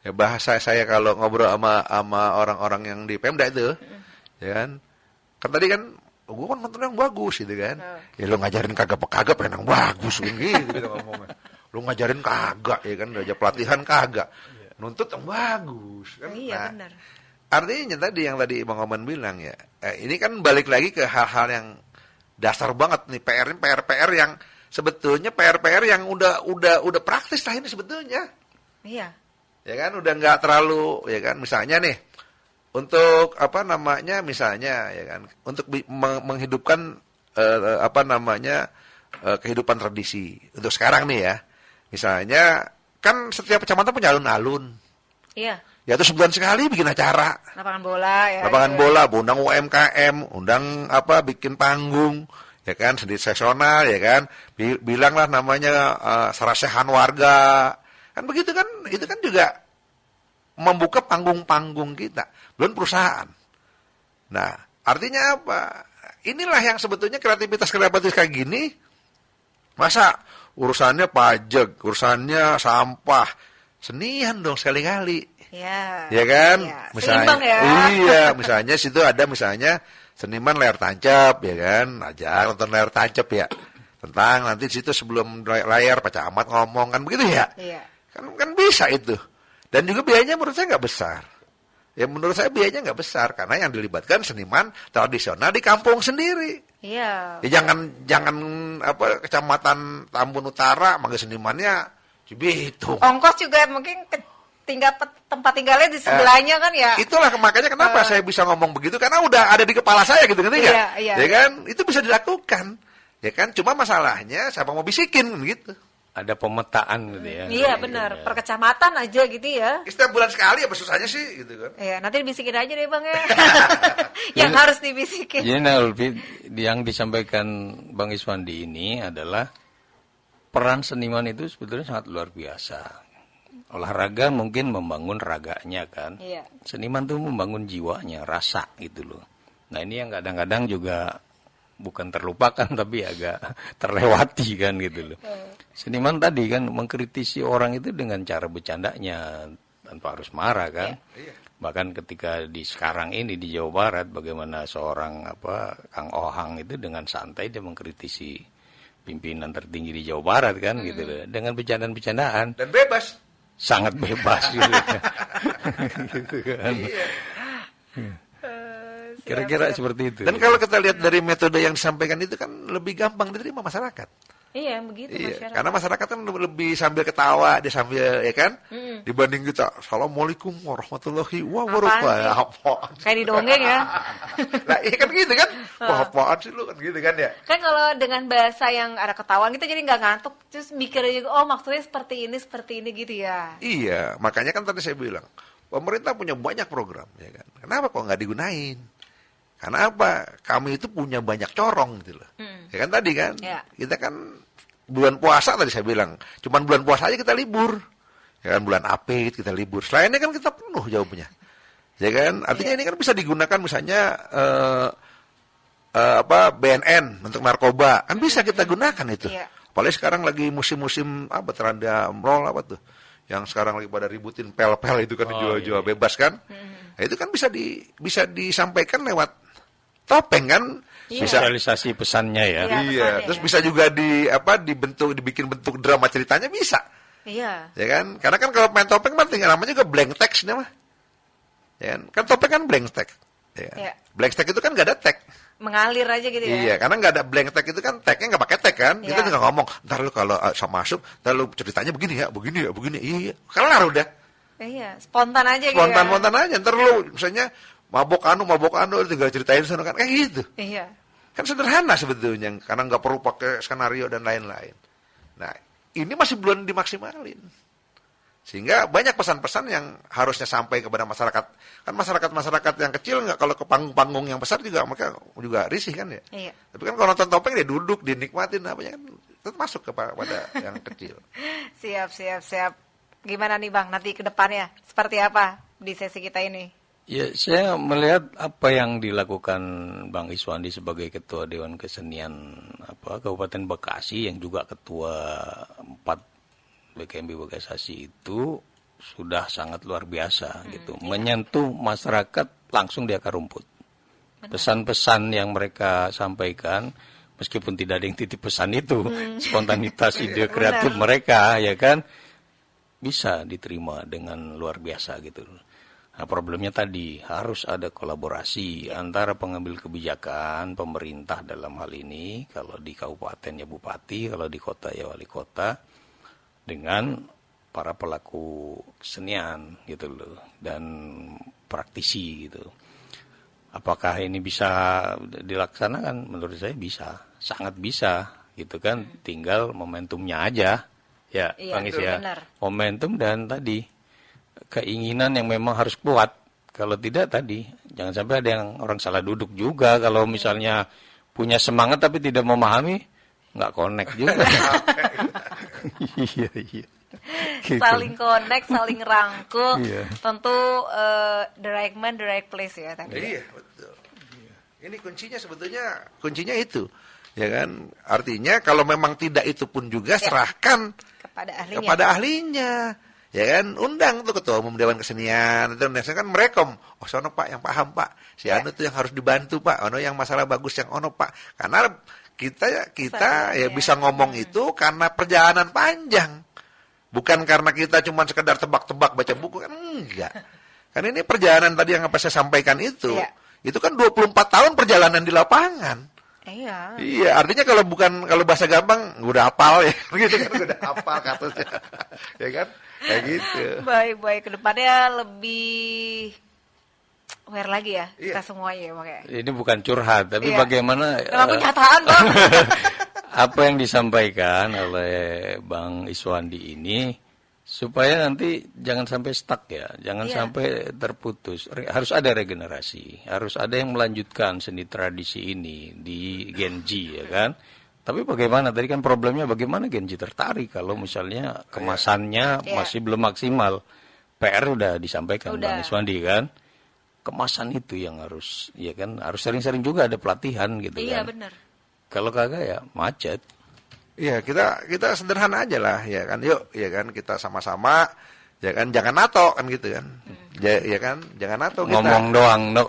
Ya bahasa saya kalau ngobrol sama orang-orang yang di Pemda itu, ya kan. Kan tadi kan gue kan nonton yang bagus gitu kan. Ya lu ngajarin kagak pengen yang bagus gitu kita ngomongnya. Lu ngajarin kagak ya kan, aja pelatihan kagak. Nuntut yang bagus kan. Iya, benar. Artinya tadi yang Bang Oman bilang ya, ini kan balik lagi ke hal-hal yang dasar banget nih, PR yang sebetulnya PR-PR yang udah praktis lah ini sebetulnya. Iya. Ya kan, udah nggak terlalu, ya kan, misalnya nih, untuk misalnya, ya kan, untuk menghidupkan kehidupan tradisi. Untuk sekarang nih ya, misalnya, kan setiap kecamatan punya alun-alun. Iya. Ya itu sebulan sekali bikin acara. Lapangan bola ya. Lapangan bola, undang UMKM, undang bikin panggung, ya kan, seni seksional, ya kan, bilanglah namanya sarasehan warga. Kan begitu kan, itu kan juga membuka panggung-panggung kita, belum perusahaan. Nah, artinya apa? Inilah yang sebetulnya kreativitas kayak gini, masa urusannya pajak, urusannya sampah, senian dong sekali-kali. Ya kan? Ya. Misalnya, seimbang ya. Iya, misalnya situ ada seniman layar tancap, ya kan? Nonton layar tancap ya. Tentang nanti situ sebelum layar Pak Camat ngomong kan begitu ya? Iya. Kan bisa itu. Dan juga biayanya menurut saya nggak besar. Ya menurut saya biayanya nggak besar karena yang dilibatkan seniman tradisional di kampung sendiri. Iya. Ya jangan kecamatan Tambun Utara manggil senimannya Cibitung. Ongkos juga mungkin tempat tinggalnya di sebelahnya kan ya. Itulah makanya kenapa saya bisa ngomong begitu karena udah ada di kepala saya gitu ngerti nggak? Iya. Ya kan? Itu bisa dilakukan. Ya kan? Cuma masalahnya siapa mau bisikin gitu. Ada pemetaan gitu ya. Iya benar, per kecamatan aja gitu ya. Setiap bulan sekali apa susahnya sih gitu kan. Iya, nanti dibisikin aja deh Bang ya. Yang harus dibisikin. Jadi Ulfi, yang disampaikan Bang Iswandi ini adalah peran seniman itu sebetulnya sangat luar biasa. Olahraga mungkin membangun raganya kan. Iya. Seniman tuh membangun jiwanya, rasa gitu loh. Nah ini yang kadang-kadang juga bukan terlupakan tapi agak terlewati kan gitu loh. Seniman tadi kan mengkritisi orang itu dengan cara bercandanya tanpa harus marah kan. Iya. Bahkan ketika sekarang ini di Jawa Barat bagaimana seorang Kang Ohang itu dengan santai dia mengkritisi pimpinan tertinggi di Jawa Barat kan gitu loh. Dengan bercandaan-bercandaan. Dan bebas. Sangat bebas gitu. Gitu kan. Iya. Kira-kira seperti itu. Dan kalau kita lihat dari metode yang disampaikan itu kan lebih gampang diterima masyarakat. Iya, begitu masyarakat. Karena masyarakat kan lebih sambil ketawa, dia sambil ya kan, dibanding kita Assalamualaikum warahmatullahi wabarakatuh. Kayak di dongeng ya. Nah, iya kan gitu kan. Wah, apaan sih lu kan gitu kan ya. Kan kalau dengan bahasa yang ada ketawaan kita jadi nggak ngantuk, terus mikir juga oh maksudnya seperti ini gitu ya. Iya, makanya kan tadi saya bilang, pemerintah punya banyak program ya kan. Kenapa kok nggak digunain? Karena apa? Kami itu punya banyak corong gitu loh. Ya kan tadi kan? Ya. Kita kan bulan puasa tadi saya bilang. Cuman bulan puasa aja kita libur. Ya kan bulan Apit kita libur. Selainnya kan kita penuh jawabnya. Ya kan? Artinya ini kan bisa digunakan misalnya BNN untuk narkoba. Kan bisa kita gunakan itu. Ya. Apalagi sekarang lagi musim-musim teranda amrol apa tuh. Yang sekarang lagi pada ributin pel-pel itu kan jual-jual bebas kan. Nah, itu kan bisa disampaikan lewat topeng kan, bisa sosialisasi pesannya ya. Iya, terus bisa juga dibikin bentuk drama ceritanya bisa. Iya. Ya kan? Karena kan kalau main topeng kan tinggal namanya juga blank text mah. Ya kan? Kan topeng kan blank text. Ya. Iya. Blank text itu kan enggak ada tag. Mengalir aja gitu ya. Iya, karena enggak ada blank text itu kan tagnya enggak pakai tag kan. Kita tinggal ngomong, ntar lu kalau masuk, ntar lu ceritanya begini ya. Iya. Kelar udah. Iya, spontan aja gitu. Spontan aja. Ntar lu misalnya mabok anu tinggal ceritain sana kan kayak gitu. Iya. Kan sederhana sebetulnya karena nggak perlu pakai skenario dan lain-lain. Nah, ini masih belum dimaksimalin. Sehingga banyak pesan-pesan yang harusnya sampai kepada masyarakat. Kan masyarakat yang kecil nggak kalau ke panggung-panggung yang besar juga mereka juga risih kan ya. Iya. Tapi kan kalau nonton topeng dia duduk, dinikmatin apanya kan tetap masuk kepada yang kecil. Siap. Gimana nih Bang nanti ke depannya? Seperti apa di sesi kita ini? Ya, saya melihat apa yang dilakukan Bang Iswandi sebagai Ketua Dewan Kesenian Kabupaten Bekasi yang juga Ketua 4 BKMB Bekasi itu sudah sangat luar biasa gitu. Menyentuh masyarakat langsung di akar rumput. Pesan-pesan yang mereka sampaikan meskipun tidak ada yang titip pesan itu, spontanitas ide kreatif mereka ya kan bisa diterima dengan luar biasa gitu. Nah, problemnya tadi harus ada kolaborasi antara pengambil kebijakan, pemerintah dalam hal ini, kalau di kabupaten ya bupati, kalau di kota ya wali kota, dengan para pelaku kesenian gitu loh, dan praktisi gitu. Apakah ini bisa dilaksanakan? Menurut saya bisa, sangat bisa gitu kan, tinggal momentumnya aja. Ya, Iya, Bang Is ya. benar. Momentum dan tadi keinginan yang memang harus kuat. Kalau tidak tadi, jangan sampai ada yang orang salah duduk juga. Kalau misalnya punya semangat tapi tidak memahami, nggak connect juga. Iya, iya. Gitu. Saling connect, saling rangkul. Iya. Tentu the right man, the right place ya tadi. Iya, betul. Ini kuncinya itu. Ya kan? Artinya kalau memang tidak itu pun juga serahkan Kepada ahlinya. Ya kan, undang tuh ketua umum Dewan Kesenian, itu biasanya kan merekom. Oh, sono Pak yang paham Pak. Si anu tuh yang harus dibantu Pak. Ono yang masalah bagus yang ono Pak. Karena kita ya bisa ngomong itu karena perjalanan panjang. Bukan karena kita cuma sekedar tebak-tebak baca buku kan enggak. Kan ini perjalanan tadi yang apa saya sampaikan itu. Iya. Itu kan 24 tahun perjalanan di lapangan. Iya. Iya, artinya kalau bahasa gampang udah hafal ya, gitu kan udah hafal kasusnya. Ya kan? Kayak gitu. Baik, ke depannya lebih aware lagi ya kita semuanya ya makanya. Ini bukan curhat, tapi bagaimana Memang kenyataan Bang. apa yang disampaikan oleh Bang Iswandi ini supaya nanti jangan sampai stuck ya, jangan sampai terputus. Harus ada regenerasi, harus ada yang melanjutkan seni tradisi ini di Gen Z ya kan. Tapi bagaimana tadi kan problemnya bagaimana Gen Z tertarik kalau misalnya kemasannya masih belum maksimal. PR udah disampaikan Bang Iswandi kan. Kemasan itu yang harus ya kan, harus sering-sering juga ada pelatihan gitu kan. Iya benar. Kalau kagak ya macet. Iya, kita sederhana aja lah ya kan. Yuk, ya kan kita sama-sama ya kan jangan NATO kan gitu kan. Ya kan, jangan NATO kita. Ngomong doang, no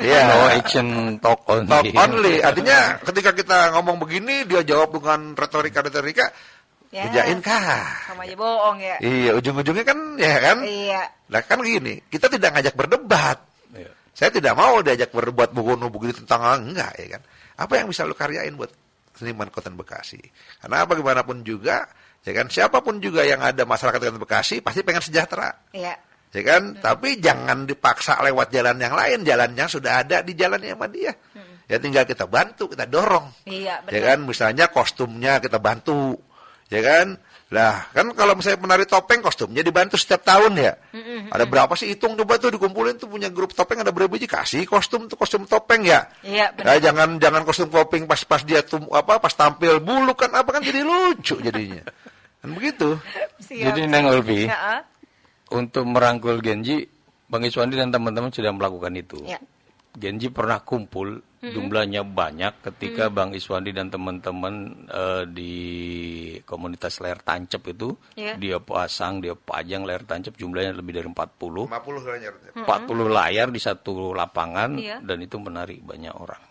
action talk only. Talk only. Artinya ketika kita ngomong begini dia jawab dengan retorika kerjain kah? Sama aja bohong ya. Iya, ujung-ujungnya kan ya kan. Iya. Nah kan gini, kita tidak ngajak berdebat. Iya. Saya tidak mau diajak berdebat begitu tentang enggak ya kan. Apa yang bisa lu karyain buat seniman Kota Bekasi? Karena bagaimanapun juga, ya kan siapapun juga yang ada masyarakat Kota Bekasi pasti pengen sejahtera. Iya. Ya kan? Tapi jangan dipaksa lewat jalan yang lain, jalannya sudah ada di jalannya sama dia. Ya tinggal kita bantu, kita dorong. Iya, betul. Ya kan? Misalnya kostumnya kita bantu. Ya kan? Lah, kan kalau misalnya penari topeng kostumnya dibantu setiap tahun ya. Ada berapa sih hitung coba tuh dikumpulin tuh punya grup topeng ada berapa biji kasih kostum topeng ya. Iya, benar. Nah, jangan kostum topeng pas dia pas tampil bulu kan apa kan jadi lucu jadinya. Kan begitu. Siap. Jadi Neng Ulfi, Ya. untuk merangkul Genji, Bang Iswandi dan teman-teman sudah melakukan itu. Ya. Genji pernah kumpul, jumlahnya banyak ketika Bang Iswandi dan teman-teman di komunitas layar tancap itu, dia pasang, dia pajang layar tancap jumlahnya lebih dari 40. 50 layar. 40 layar di satu lapangan dan itu menarik banyak orang.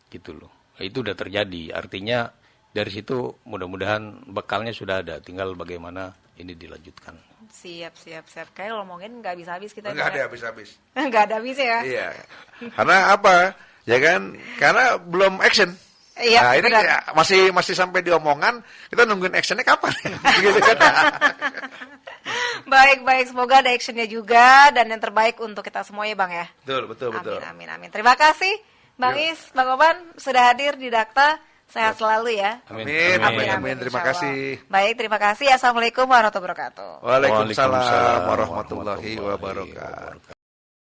Gitu loh. Itu udah terjadi. Artinya dari situ mudah-mudahan bekalnya sudah ada, tinggal bagaimana ini dilanjutkan. Siap. Kayak ngomongin nggak habis-habis kita. Nggak ada habis-habis. Nggak ada habis ya. Iya. Karena apa? Ya kan? Karena belum action. Iya, nah, ini benar. ya, masih sampai di omongan, kita nungguin actionnya kapan? Gitu kan? Baik. Semoga ada actionnya juga dan yang terbaik untuk kita semua ya Bang ya. Betul. Amin. Terima kasih Bang Is, Bang Oban sudah hadir di Dakta. Sehat selalu ya. Amin. Insya Terima Allah. kasih. Baik, terima kasih. Assalamualaikum warahmatullahi wabarakatuh. Waalaikumsalam warahmatullahi wabarakatuh.